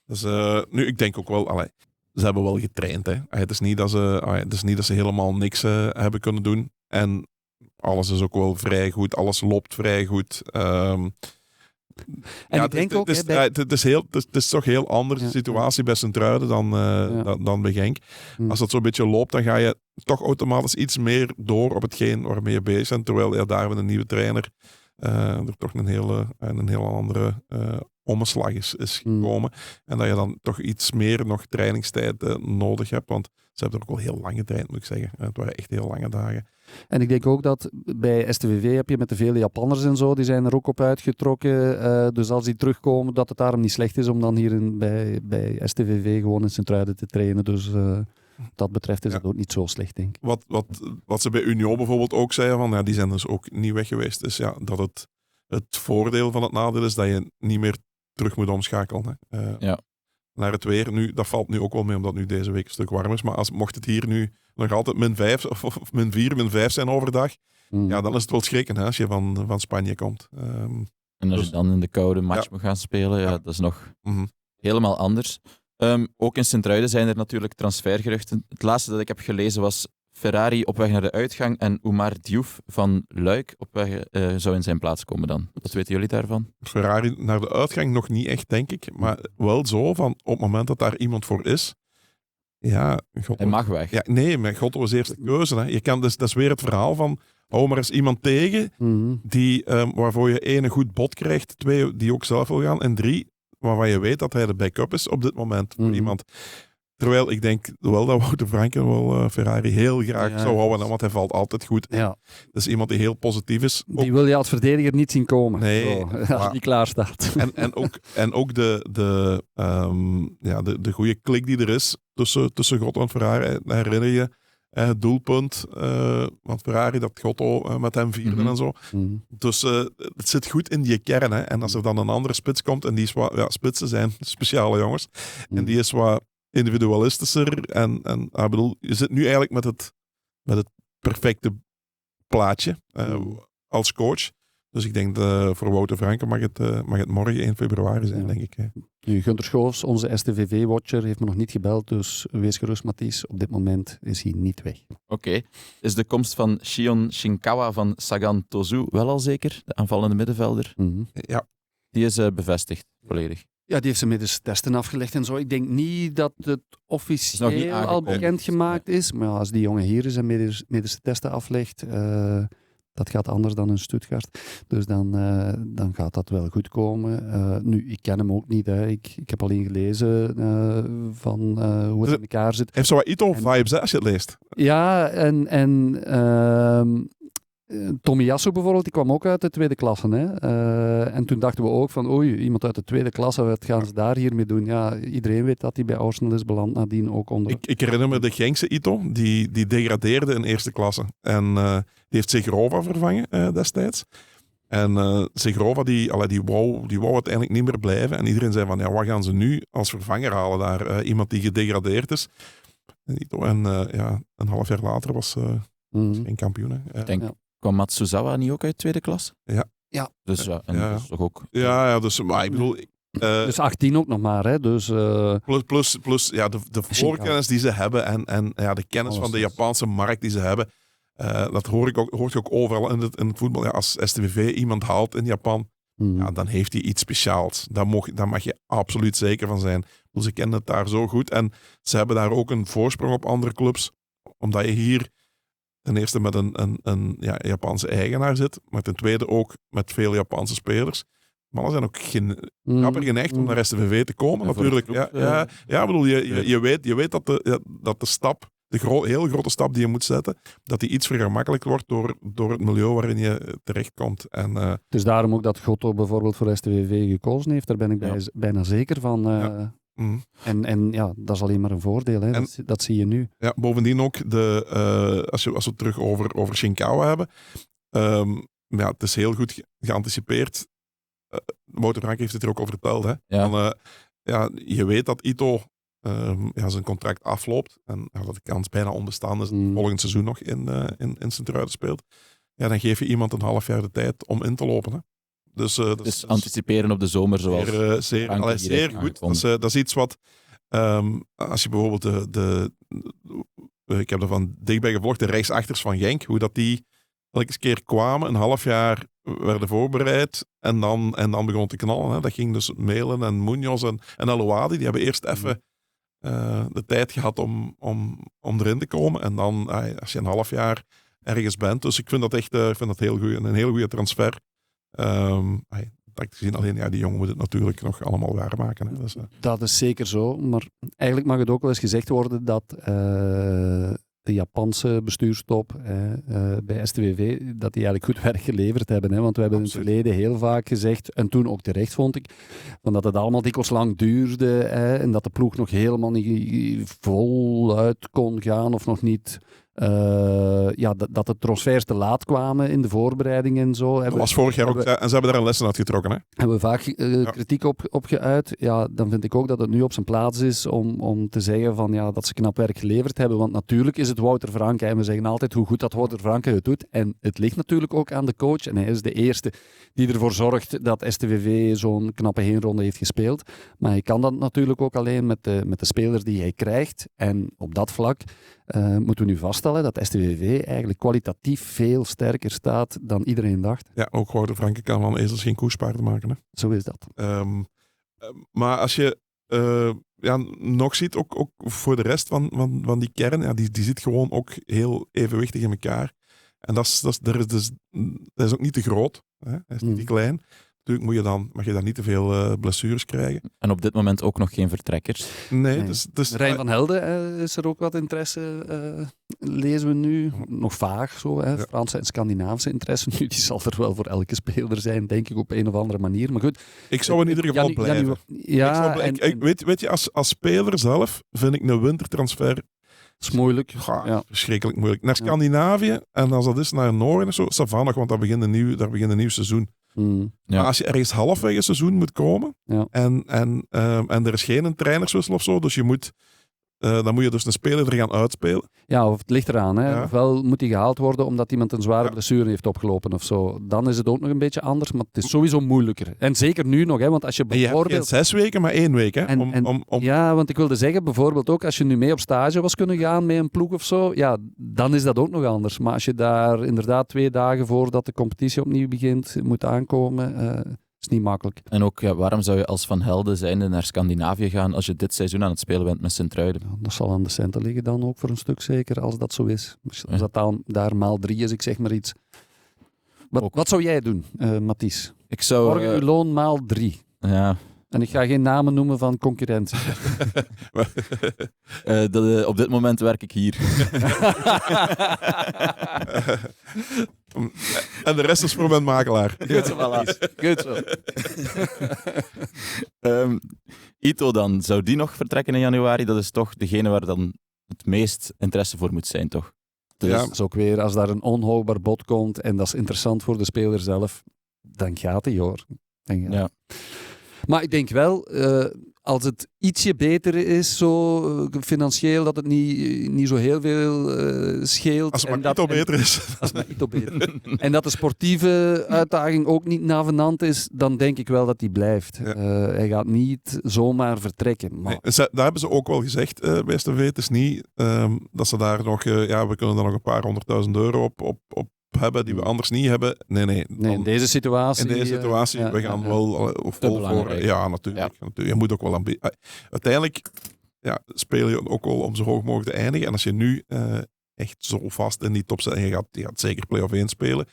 Dus, nu, ik denk ook wel, ze hebben wel getraind. Hè. Het is niet dat ze helemaal niks hebben kunnen doen. En alles is ook wel vrij goed. Alles loopt vrij goed. En ik denk ook... Het is toch een heel andere situatie bij Sint-Truiden dan bij Genk. Als dat zo'n beetje loopt, dan ga je toch automatisch iets meer door op hetgeen waarmee je bezig bent. Terwijl daar met een nieuwe trainer er toch een hele andere omslag is gekomen. En dat je dan toch iets meer nog trainingstijd nodig hebt. Want ze hebben er ook wel heel lang getraind, moet ik zeggen. Het waren echt heel lange dagen. En ik denk ook dat bij STVV heb je met de vele Japanners en zo, die zijn er ook op uitgetrokken. Dus als die terugkomen, dat het daarom niet slecht is om dan hier bij STVV gewoon in Sint-Truiden te trainen. Dus dat betreft is het ook niet zo slecht, denk ik. Wat ze bij Union bijvoorbeeld ook zeiden, van, die zijn dus ook niet weg geweest. Dus dat het voordeel van het nadeel is dat je niet meer terug moet omschakelen. Naar het weer. Nu, dat valt nu ook wel mee, omdat nu deze week een stuk warm is. Maar mocht het hier nu nog altijd -5 of -4, -5 zijn overdag, dan is het wel schrikken als je van Spanje komt. En als je dan in de koude match moet gaan spelen, dat is nog helemaal anders. Ook in Sint-Truiden zijn er natuurlijk transfergeruchten. Het laatste dat ik heb gelezen was Ferrari op weg naar de uitgang en Oumar Diouf van Luik op weg zou in zijn plaats komen dan. Wat weten jullie daarvan? Ferrari naar de uitgang nog niet echt, denk ik. Maar wel zo van op het moment dat daar iemand voor is. Ja, hij mag weg. Ja, nee, maar Gotto is eerste keuze. Hè. Je kan dus, dat is weer het verhaal van hou maar eens iemand tegen die, waarvoor je 1 een goed bod krijgt, 2 die ook zelf wil gaan en 3 waarvan je weet dat hij de backup is op dit moment voor iemand. Terwijl ik denk wel dat Wouter Franke wel Ferrari heel graag zou houden, want hij valt altijd goed. Ja. Dat is iemand die heel positief is. Die wil je als verdediger niet zien komen. Nee. Als die klaar staat. En ook de goede klik die er is tussen Gotto en Ferrari. Herinner je het doelpunt, want Ferrari dat Gotto met hem vierde en zo. Dus het zit goed in die kern. Hè. En als er dan een andere spits komt, en die is wat, spitsen zijn speciale jongens, en die is wat individualistischer. En ik bedoel, je zit nu eigenlijk met het perfecte plaatje als coach. Dus ik denk voor Wouter Franke mag het morgen 1 februari zijn, denk ik. Hè. Nu, Gunther Schoofs, onze STVV-watcher, heeft me nog niet gebeld, dus wees gerust, Mathies. Op dit moment is hij niet weg. Oké. Is de komst van Shion Shinkawa van Sagan Tosu wel al zeker? De aanvallende middenvelder? Ja. Die is bevestigd, volledig. Ja, die heeft zijn medische testen afgelegd en zo. Ik denk niet dat het officieel al bekendgemaakt is. Maar als die jongen hier is en medische testen aflegt, dat gaat anders dan in Stuttgart. Dus dan gaat dat wel goed komen. Nu, ik ken hem ook niet. Hè. Ik heb alleen gelezen van hoe het in elkaar zit. Heeft zo wat Ito-vibes als je het leest. Ja, en Tomiyasu bijvoorbeeld, die kwam ook uit de tweede klasse. Hè? En toen dachten we ook van, oei, iemand uit de tweede klasse, wat gaan ze daar hiermee doen? Ja, iedereen weet dat hij bij Arsenal is beland, nadien ook onder... Ik herinner me de Genkse Ito, die degradeerde in eerste klasse. En die heeft Segrova vervangen destijds. En Segrova, die wou uiteindelijk niet meer blijven. En iedereen zei van, ja, wat gaan ze nu als vervanger halen daar? Iemand die gedegradeerd is. En een half jaar later was geen kampioen. Hè. Ik denk, kwam Matsuzawa niet ook uit tweede klas? Ja. Dus ja, en dat is toch ook... Ja, dus, maar ik bedoel... Dus 18 ook nog maar, hè. Dus, plus ja, de voorkennis die ze hebben en de kennis van de Japanse markt die ze hebben, dat hoort je ook overal in het voetbal. Ja, als STVV iemand haalt in Japan, ja, dan heeft hij iets speciaals. Daar mag je absoluut zeker van zijn. Dus ze kennen het daar zo goed en ze hebben daar ook een voorsprong op andere clubs, omdat je hier ten eerste met een Japanse eigenaar zit, maar ten tweede ook met veel Japanse spelers. Mannen zijn ook knapper geneigd om naar STVV te komen, natuurlijk. Ik bedoel, je weet dat de stap, heel grote stap die je moet zetten, dat die iets vergemakkelijkt wordt door het milieu waarin je terechtkomt. Dus daarom ook dat Gotto bijvoorbeeld voor STVV gekozen heeft, daar ben ik bijna zeker van. En ja, dat is alleen maar een voordeel, hè. Dat zie je nu. Ja, bovendien ook, als we het terug over Shinkawa hebben, het is heel goed geanticipeerd. Wouter Frank heeft het er ook over verteld. Hè? Ja. Je weet dat Ito zijn contract afloopt en dat de kans bijna onbestaand is dat hij volgend seizoen nog in Sint-Truiden speelt. Ja, dan geef je iemand een half jaar de tijd om in te lopen. Hè? Dus anticiperen op de zomer zoals zeer goed. Dat is iets wat, als je bijvoorbeeld ik heb er van dichtbij gevolgd, de rechtsachters van Genk, hoe dat die elke keer kwamen, een half jaar werden voorbereid en dan begon te knallen. Hè. Dat ging dus Melen en Munoz en Alouadi, die hebben eerst even de tijd gehad om erin te komen. En dan, als je een half jaar ergens bent, dus ik vind dat echt heel goed, een heel goede transfer. Gezien alleen, die jongen moet het natuurlijk nog allemaal waarmaken. Hè. Dus, dat is zeker zo, maar eigenlijk mag het ook wel eens gezegd worden dat de Japanse bestuurstop bij STVV, dat die eigenlijk goed werk geleverd hebben. Hè? Want we hebben in het verleden heel vaak gezegd, en toen ook terecht vond ik, van dat het allemaal dikwijls lang duurde en dat de ploeg nog helemaal niet voluit kon gaan of nog niet... dat de transfers te laat kwamen in de voorbereiding en zo. Dat was vorig jaar ook, en ze hebben daar een lessen uit getrokken. Hè? Hebben we vaak kritiek op geuit. Ja, dan vind ik ook dat het nu op zijn plaats is om te zeggen van, dat ze knap werk geleverd hebben. Want natuurlijk is het Wouter Franke. En we zeggen altijd hoe goed dat Wouter Franke het doet. En het ligt natuurlijk ook aan de coach. En hij is de eerste die ervoor zorgt dat STVV zo'n knappe heenronde heeft gespeeld. Maar hij kan dat natuurlijk ook alleen met de spelers die hij krijgt. En op dat vlak moeten we nu vaststellen dat STVV eigenlijk kwalitatief veel sterker staat dan iedereen dacht. Ja, ook Wouter Franke kan van ezels geen koerspaarden maken. Hè? Zo is dat. Maar als je nog ziet, ook voor de rest van die kern, die zit gewoon ook heel evenwichtig in elkaar. En dat is ook niet te groot. Hè? Hij is niet te klein. Natuurlijk mag je dan niet te veel blessures krijgen. En op dit moment ook nog geen vertrekkers. Nee. Dus, Rijn van Helden, is er ook wat interesse, lezen we nu. Nog vaag zo, hè? Ja. Franse en Scandinavische interesse. Nu, die zal er wel voor elke speler zijn, denk ik, op een of andere manier. Maar goed. Ik zou in ieder geval blijven. Weet je, als speler zelf vind ik een wintertransfer... Dat is moeilijk. Verschrikkelijk moeilijk. Naar Scandinavië, en als dat is naar Noorden, zo, savannig, want daar begint een nieuw seizoen. Maar als je ergens halfwege seizoen moet komen en er is geen trainerswissel of zo, dus dan moet je dus een speler er gaan uitspelen. Ja, of het ligt eraan. Hè. Ofwel moet hij gehaald worden omdat iemand een zware blessure heeft opgelopen of zo. Dan is het ook nog een beetje anders, maar het is sowieso moeilijker. En zeker nu nog, hè, want als je bijvoorbeeld... Je hebt geen 6 weken, maar 1 week. Hè, Ja, want ik wilde zeggen, bijvoorbeeld ook als je nu mee op stage was kunnen gaan met een ploeg of zo, dan is dat ook nog anders. Maar als je daar inderdaad 2 dagen voordat de competitie opnieuw begint moet aankomen... is niet makkelijk. En ook, waarom zou je als Van Helden zijnde naar Scandinavië gaan als je dit seizoen aan het spelen bent met Sint-Truiden? Dat zal aan de centen liggen dan ook voor een stuk zeker, als dat zo is. Als dat dan daar maal 3 is, ik zeg maar iets. Wat zou jij doen, Mathies? Ik zou... Morgen uw loon maal 3. Ja. En ik ga geen namen noemen van concurrentie. Op dit moment werk ik hier. En de rest is voor mijn makelaar. Goed zo, Goed zo. Ito dan, zou die nog vertrekken in januari? Dat is toch degene waar dan het meest interesse voor moet zijn, toch? Dus dat is ook weer, als daar een onhoudbaar bod komt en dat is interessant voor de speler zelf, dan gaat hij hoor. Ja. Maar ik denk wel, als het ietsje beter is, zo financieel, dat het niet zo heel veel scheelt. Als het en maar dat, iets beter is. Als het maar iets beter. En dat de sportieve uitdaging ook niet navenant is, dan denk ik wel dat hij blijft. Ja. Hij gaat niet zomaar vertrekken. Maar Nee, daar hebben ze ook wel gezegd bij STV. Het is niet dat ze daar nog... we kunnen daar nog een paar €100.000 op hebben die we anders niet hebben. Nee. in deze situatie... In deze situatie, we gaan wel vol voor... belangrijk. Ja, natuurlijk. Je moet ook wel... Uiteindelijk speel je ook wel om zo hoog mogelijk te eindigen. En als je nu echt zo vast in die top zit en je gaat zeker play-off 1 spelen,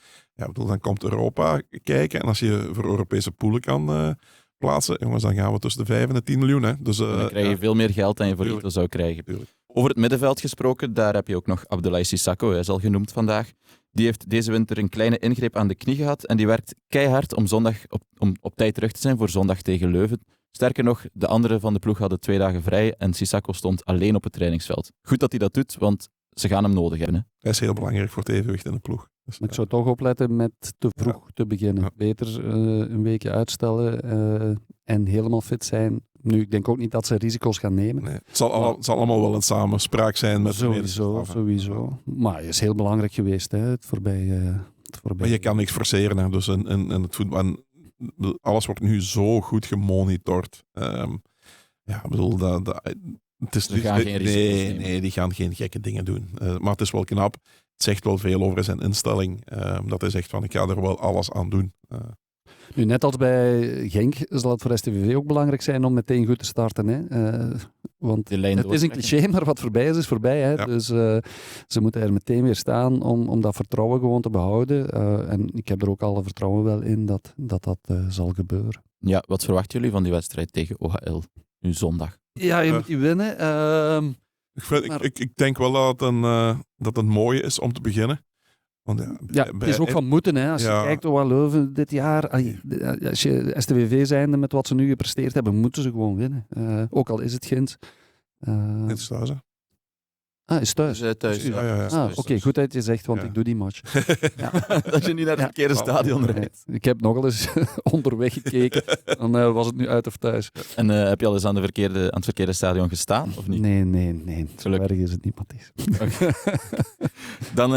dan komt Europa kijken. En als je voor Europese poelen kan plaatsen, jongens, dan gaan we tussen de 5 en de 10 miljoen. Hè. Dus, Dan krijg je veel meer geld dan je voor Ito zou krijgen. Tuurlijk. Over het middenveld gesproken, daar heb je ook nog Abdoulaye Sissako, hij is al genoemd vandaag. Die heeft deze winter een kleine ingreep aan de knie gehad en die werkt keihard om zondag om op tijd terug te zijn voor zondag tegen Leuven. Sterker nog, de anderen van de ploeg hadden 2 dagen vrij en Sissako stond alleen op het trainingsveld. Goed dat hij dat doet, want ze gaan hem nodig hebben. Hè? Hij is heel belangrijk voor het evenwicht in de ploeg. Dus, Ik zou toch opletten met te vroeg te beginnen. Ja. Beter een weekje uitstellen en helemaal fit zijn. Nu, ik denk ook niet dat ze risico's gaan nemen. nee, het zal allemaal wel een samenspraak zijn met de Sowieso, medestaf, hè. sowieso. Maar hij is heel belangrijk geweest, hè, het voorbij. Maar je kan niks forceren. Hè. Dus in het voetbal... En alles wordt nu zo goed gemonitord. Ik bedoel, het is Ze gaan geen risico's nemen. Nee, die gaan geen gekke dingen doen. Maar het is wel knap. Het zegt wel veel over zijn instelling. Dat hij zegt van, ik ga er wel alles aan doen. Nu, net als bij Genk zal het voor STVV ook belangrijk zijn om meteen goed te starten. Hè? Want Die lijn het is een doortrekken. cliché, maar wat voorbij is voorbij. Hè? Ja. Dus ze moeten er meteen weer staan om dat vertrouwen gewoon te behouden. En ik heb er ook alle vertrouwen wel in dat zal gebeuren. Ja, wat verwachten jullie van die wedstrijd tegen OHL, nu zondag? Ja, je moet die winnen. Ik denk wel dat het mooie is om te beginnen. Want Het is ook van moeten. Hè. Als je kijkt naar Leuven dit jaar, als je STVV zijnde met wat ze nu gepresteerd hebben, moeten ze gewoon winnen. Ook al is het Gent. Het is thuis, hè. Is thuis. Thuis. Ja. Oké, goed dat je zegt, want Ja. ik doe die match. Dat je niet naar het verkeerde stadion Nee, rijdt. ik heb nogal eens onderweg gekeken. Dan was het nu uit of thuis. En heb je al eens aan het verkeerde stadion gestaan, of niet? Nee. Zo Gelukkig. erg is het niet, Matthijs. Dan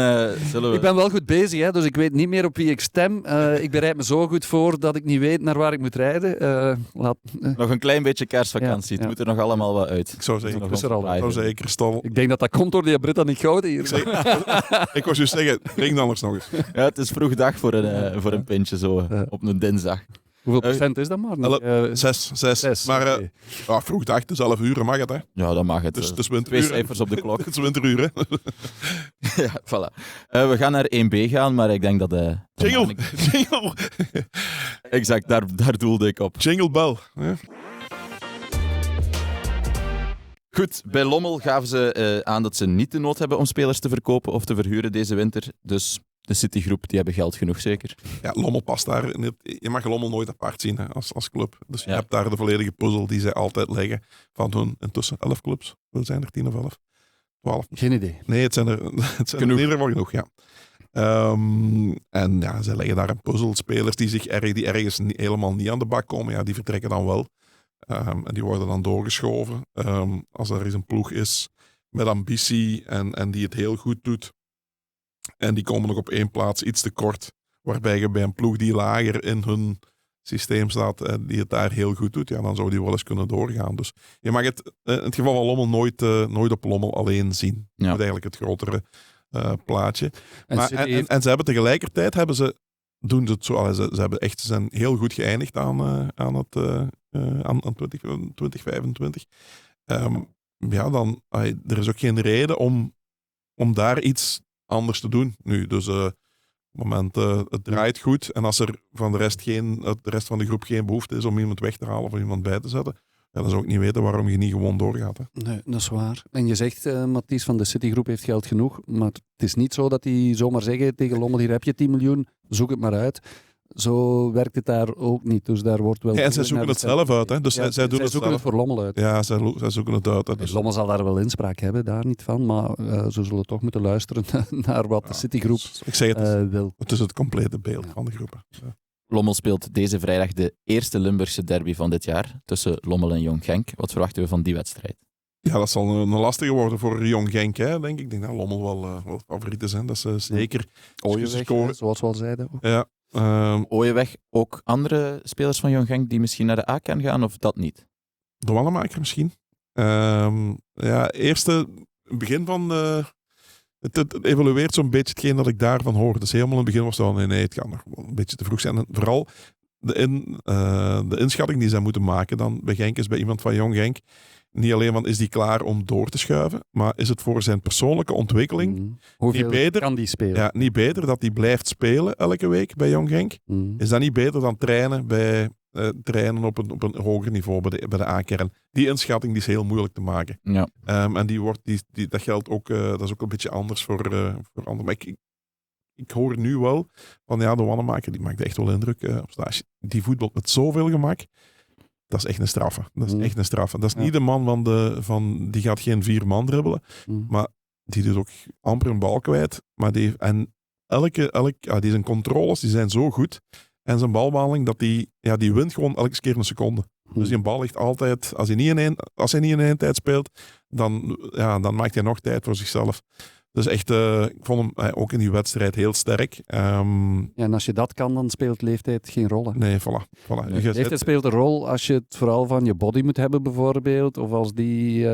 zullen we... Ik ben wel goed bezig, hè, dus ik weet niet meer op wie ik stem. Ik bereid me zo goed voor dat ik niet weet naar waar ik moet rijden. Nog een klein beetje kerstvakantie. Ja. Het moet er nog allemaal wat uit. Ik zou zeggen, Nog is er al. een ik zou zeggen, Kristal. Ik denk dat dat komt door die Britannic Gouden hier. Ik was juist zeggen, drink dan nog eens. Ja, het is vroeg dag voor een pintje zo op een dinsdag. Hoeveel procent is dat maar? 6. Maar oké. vroeg dag, dus 11 uur mag het, hè. Ja, dan mag het. Dus het is 2 winteruur. cijfers op de klok. Het is winteruur, hè. Ja, voilà. We gaan naar 1B gaan, maar ik denk dat... Jingle Exact, daar doelde ik op. Jingle bell. Hè? Goed, bij Lommel gaven ze aan dat ze niet de nood hebben om spelers te verkopen of te verhuren deze winter. Dus de Citygroep, die hebben geld genoeg zeker. Ja, Lommel past daar. Je mag Lommel nooit apart zien, hè, als club. Dus je Ja. hebt daar de volledige puzzel die zij altijd leggen van hun intussen 11 clubs. Hoeveel zijn er? 10 of 11? 12? Geen idee. Nee, het zijn er in ieder geval genoeg, ja. En ja, zij leggen daar een puzzel. Spelers die ergens helemaal niet aan de bak komen, ja, die vertrekken dan wel. En die worden dan doorgeschoven. Als er eens een ploeg is met ambitie en die het heel goed doet. En die komen nog op 1 plaats iets te kort. Waarbij je bij een ploeg die lager in hun systeem staat, die het daar heel goed doet, ja, dan zou die wel eens kunnen doorgaan. Dus je mag het in het geval van Lommel nooit op Lommel alleen zien. Ja. Je moet eigenlijk het grotere plaatje. En Maar, City heeft- en ze hebben tegelijkertijd doen ze het zo. Ze zijn heel goed geëindigd aan 2025. Er is ook geen reden om daar iets anders te doen nu. Dus op het moment het draait goed en als er van de rest van de groep geen behoefte is om iemand weg te halen of iemand bij te zetten, ja, dan zou ik niet weten waarom je niet gewoon doorgaat. Hè. Nee, dat is waar. En je zegt, Matthijs, van de Citygroep heeft geld genoeg, maar het is niet zo dat die zomaar zeggen tegen Lommel, hier heb je 10 miljoen, zoek het maar uit. Zo werkt het daar ook niet. Dus daar wordt wel... Ja, en zij zoeken het zelf uit. Hè. Dus Ja, zij doen het zoeken zelf. het voor Lommel uit. Ja, zij zoeken het uit. Hè. Dus Lommel zal daar wel inspraak hebben, daar niet van. Maar ze zullen toch moeten luisteren naar wat de Citygroep Ik zeg het, wil. het is het complete beeld van de groepen. Ja. Lommel speelt deze vrijdag de eerste Limburgse derby van dit jaar tussen Lommel en Jong Genk. Wat verwachten we van die wedstrijd? Ja, dat zal een lastige worden voor Jong Genk, hè, denk ik. Ik denk dat Lommel wel favorieten zijn. Dat ze zeker Ooienweg, scoren. zoals we al zeiden. Ja. Ooienweg, ook andere spelers van Jong Genk die misschien naar de A-kern gaan, of dat niet? De Wannemaker misschien. Eerste begin van... Het evolueert zo'n beetje hetgeen dat ik daarvan hoor. Dus helemaal in het begin was het wel, nee, het kan nog wel een beetje te vroeg zijn. En vooral de inschatting die zij moeten maken dan bij Genk is bij iemand van Jong Genk. Niet alleen van is die klaar om door te schuiven, maar is het voor zijn persoonlijke ontwikkeling Hoeveel beter? kan die spelen? Ja, niet beter dat hij blijft spelen elke week bij Jong Genk? Is dat niet beter dan trainen op een hoger niveau bij de A-kern? Die inschatting die is heel moeilijk te maken. Ja. En dat geldt ook, dat is ook een beetje anders voor anderen. Maar ik hoor nu wel van de Wannemaker, die maakt echt wel indruk op stage. Die voetbalt met zoveel gemak. Dat is echt een straffe. Dat is echt een straffe. Dat is niet de man die gaat geen 4 man dribbelen. Maar die doet ook amper een bal kwijt. Maar die zijn controles die zijn zo goed. En zijn balbehandeling, dat die wint gewoon elke keer een seconde. Dus die bal ligt altijd, als hij niet in één tijd speelt, dan maakt hij nog tijd voor zichzelf. Dus echt, ik vond hem ook in die wedstrijd heel sterk. En als je dat kan, dan speelt leeftijd geen rol. Hè? Nee, voilà. Nee, Leeftijd speelt een rol als je het vooral van je body moet hebben bijvoorbeeld, of als die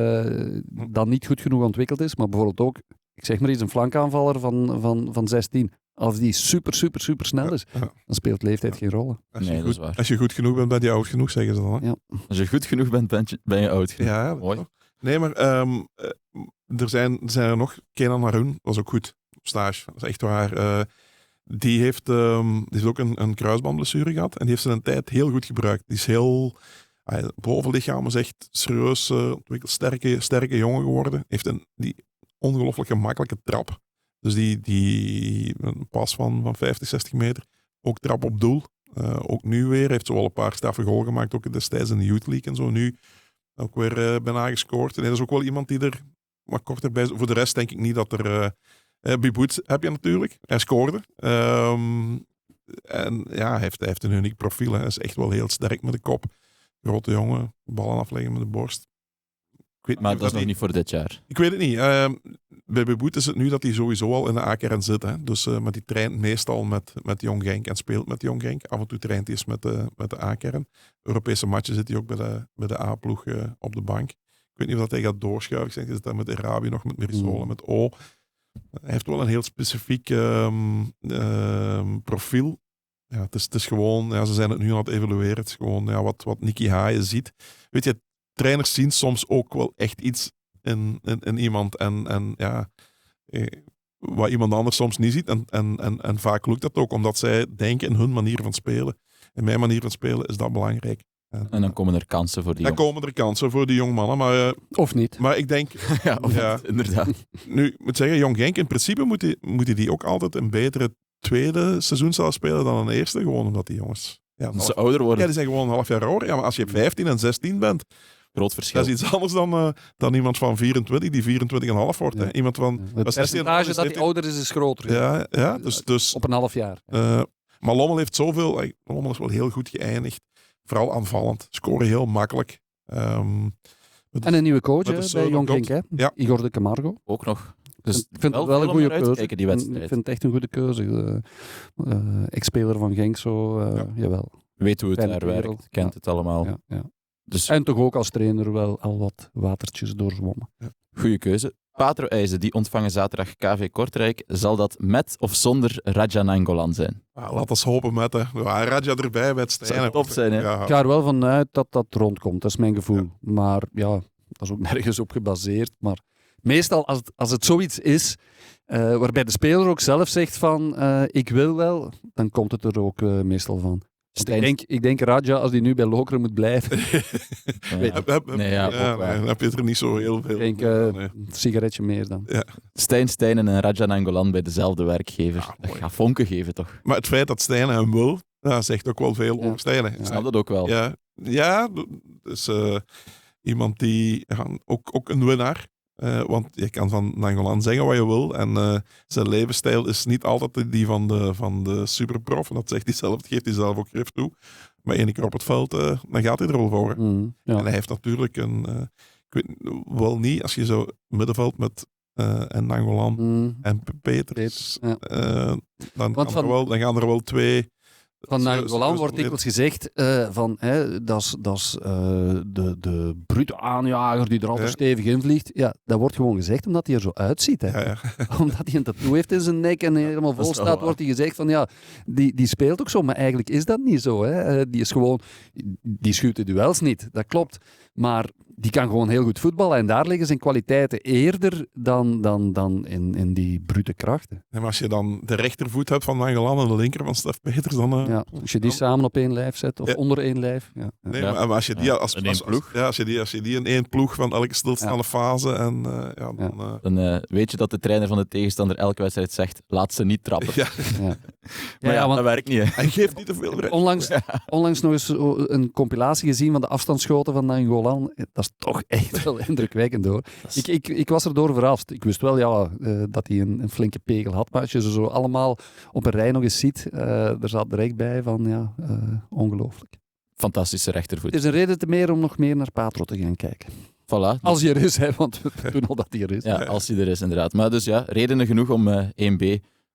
dan niet goed genoeg ontwikkeld is. Maar bijvoorbeeld ook, ik zeg maar eens, een flankaanvaller van 16. Als die super snel is, dan speelt leeftijd geen rol. Dat is waar. Als je goed genoeg bent, ben je oud genoeg, zeggen ze dan. Hè? Ja. Als je goed genoeg bent, ben je oud genoeg. Ja, Mooi. Nee, maar er zijn er nog. Kenan Haroun was ook goed op stage. Dat is echt waar. Die heeft ook een kruisbandblessure gehad. En die heeft zijn tijd heel goed gebruikt. Die is heel... bovenlichaam is echt serieus ontwikkeld. Sterke jongen geworden. Heeft die ongelooflijk gemakkelijke trap. Dus die een pas van 50, 60 meter. Ook trap op doel. Ook nu weer. Heeft zo al een paar straffe goal gemaakt. Ook destijds in de Youth League en zo. Nu ook weer bijna gescoord. En dat is ook wel iemand die er wat korter bij is. Voor de rest denk ik niet dat er... Biboet heb je natuurlijk. Hij scoorde. En ja, hij heeft een uniek profiel. Hè. Hij is echt wel heel sterk met de kop. Grote jongen. Ballen afleggen met de borst. Maar dat is nog niet voor dit jaar. Ik weet het niet. Bij Biboet is het nu dat hij sowieso al in de A-kern zit. Hè. Dus maar die traint meestal met Jong Genk en speelt met Jong Genk. Af en toe traint hij eens met de A-kern. Europese matchen zit hij ook bij de A-ploeg op de bank. Ik weet niet of hij gaat doorschuiven. Ik zeg, hij zit daar met Arabi nog, met Mirisola, met O. Hij heeft wel een heel specifiek profiel. Ja, het is gewoon, ze zijn het nu aan het evalueren. Het is gewoon wat Nicky Haaien ziet. Weet je, trainers zien soms ook wel echt iets in iemand. En wat iemand anders soms niet ziet. En vaak lukt dat ook, omdat zij denken in hun manier van spelen. In mijn manier van spelen is dat belangrijk. En dan komen er kansen voor die Dan komen er kansen voor die jongmannen. Maar, of niet. Maar ik denk... inderdaad. Nu, ik moet zeggen, Jong Genk, in principe moeten die ook altijd een betere tweede seizoen zelf spelen dan een eerste. Gewoon omdat die jongens... Dat ze ouder worden. Ja, die zijn gewoon een half jaar ouder. Ja, maar als je 15 en 16 bent... Groot verschil. Dat is iets anders dan iemand van 24 die 24,5 wordt. Ja. Hè. Iemand van... Het percentage dat hij ouder is groter. Ja, dus op een half jaar. Maar Lommel heeft zoveel... Lommel is wel heel goed geëindigd. Vooral aanvallend. Scoren heel makkelijk. En een nieuwe coach bij Jong Genk, hè? Ja. Igor de Camargo. Ook nog. Dus ik vind het wel een goede keuze. Kijken, die wedstrijd. Ik vind het echt een goede keuze. Ex-speler van Genk, zo. Jawel. Weet hoe het Fijne daar werkt. kerel. Kent het allemaal. Ja. Dus En toch ook als trainer wel al wat watertjes doorzwommen. goede keuze. Patro IJzen, die ontvangen zaterdag KV Kortrijk. Zal dat met of zonder Raja Nainggolan zijn? Laat ons hopen met... Raja erbij bij het Zou Stijnen. top zijn, hè? Ja. Ik ga er wel vanuit dat dat rondkomt. Dat is mijn gevoel. Maar ja, dat is ook nergens op gebaseerd. Maar meestal als het zoiets is, waarbij de speler ook zelf zegt van ik wil wel, dan komt het er ook meestal van. Ik denk Raja, als die nu bij Lokeren moet blijven, Dan heb je er niet zo heel veel. ik denk een sigaretje meer dan. Ja. Stijn Stijnen en Raja Nainggolan bij dezelfde werkgever. Ja, Dat mooi. gaat vonken geven, toch? Maar het feit dat Stijnen hem wil, zegt ook wel veel over Stijnen. Ik snap dat ook wel. Ja, dus iemand die... ook een winnaar. Want je kan van Nainggolan zeggen wat je wil. En zijn levensstijl is niet altijd die van de superprof. En dat zegt hij zelf, dat geeft hij zelf ook grif toe. Maar één keer op het veld, dan gaat hij er wel voor. Ja. En hij heeft natuurlijk ik weet wel niet, als je zo middenveld met en Nainggolan en Peters, dan gaan er wel twee. Van Nainggolan wordt dikwijls gezegd dat is de brute aanjager die er altijd stevig in vliegt. Ja, dat wordt gewoon gezegd omdat hij er zo uitziet. Hè. Ja. Omdat hij een tattoo heeft in zijn nek en helemaal vol staat, wordt hij gezegd van ja, die speelt ook zo. Maar eigenlijk is dat niet zo. Hè. Die is gewoon, die schuwt de duels niet, dat klopt. Maar die kan gewoon heel goed voetballen en daar liggen zijn kwaliteiten eerder dan in die brute krachten. En als je dan de rechtervoet hebt van Nainggolan en de linker van Stef Peters, dan... Ja, als je die samen op één lijf zet, of onder één lijf. Ja. Nee, maar als je die als je die in één ploeg van elke stilstaande fase en Dan weet je dat de trainer van de tegenstander elke wedstrijd zegt, laat ze niet trappen. Ja. Maar want dat werkt niet. Hè. Hij geeft niet te veel recht. Onlangs nog eens een compilatie gezien van de afstandsschoten van Nainggolan. Dat is toch echt wel indrukwekkend hoor. Ik was er door verrast. Ik wist wel dat hij een flinke pegel had, maar als je ze zo allemaal op een rij nog eens ziet, er zat er echt bij van ongelooflijk. Fantastische rechtervoet. Het is een reden te meer om nog meer naar Patro te gaan kijken. Voilà. Als hij er is, hè, want we doen al dat hij er is. Ja, als hij er is inderdaad. Maar dus ja, redenen genoeg om 1B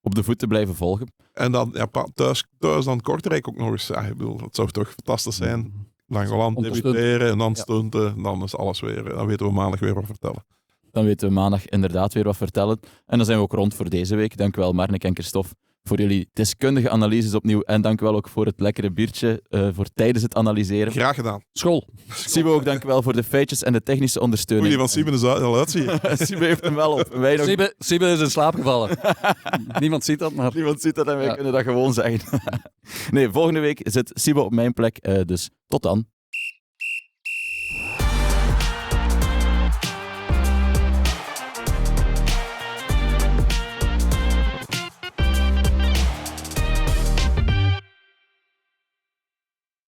op de voet te blijven volgen. En dan thuis dan Kortrijk ook nog eens. Ja, ik bedoel, dat zou toch fantastisch zijn. Nainggolan debuteren en dan stunten. Dan is alles weer. Dan weten we maandag weer wat vertellen. Dan weten we maandag inderdaad weer wat vertellen. En dan zijn we ook rond voor deze week. Dank u wel, Marnik en Christophe, voor jullie deskundige analyses opnieuw. En dank u wel ook voor het lekkere biertje voor tijdens het analyseren. Graag gedaan. School. Sibo ook dank u wel voor de feitjes en de technische ondersteuning. Goeie, van Siebe is al uitzien. Sibo heeft hem wel op. Wij nog... Siebe is in slaap gevallen. Niemand ziet dat, maar... Niemand ziet dat en wij kunnen dat gewoon zeggen. Nee, volgende week zit Sibo op mijn plek. Dus tot dan.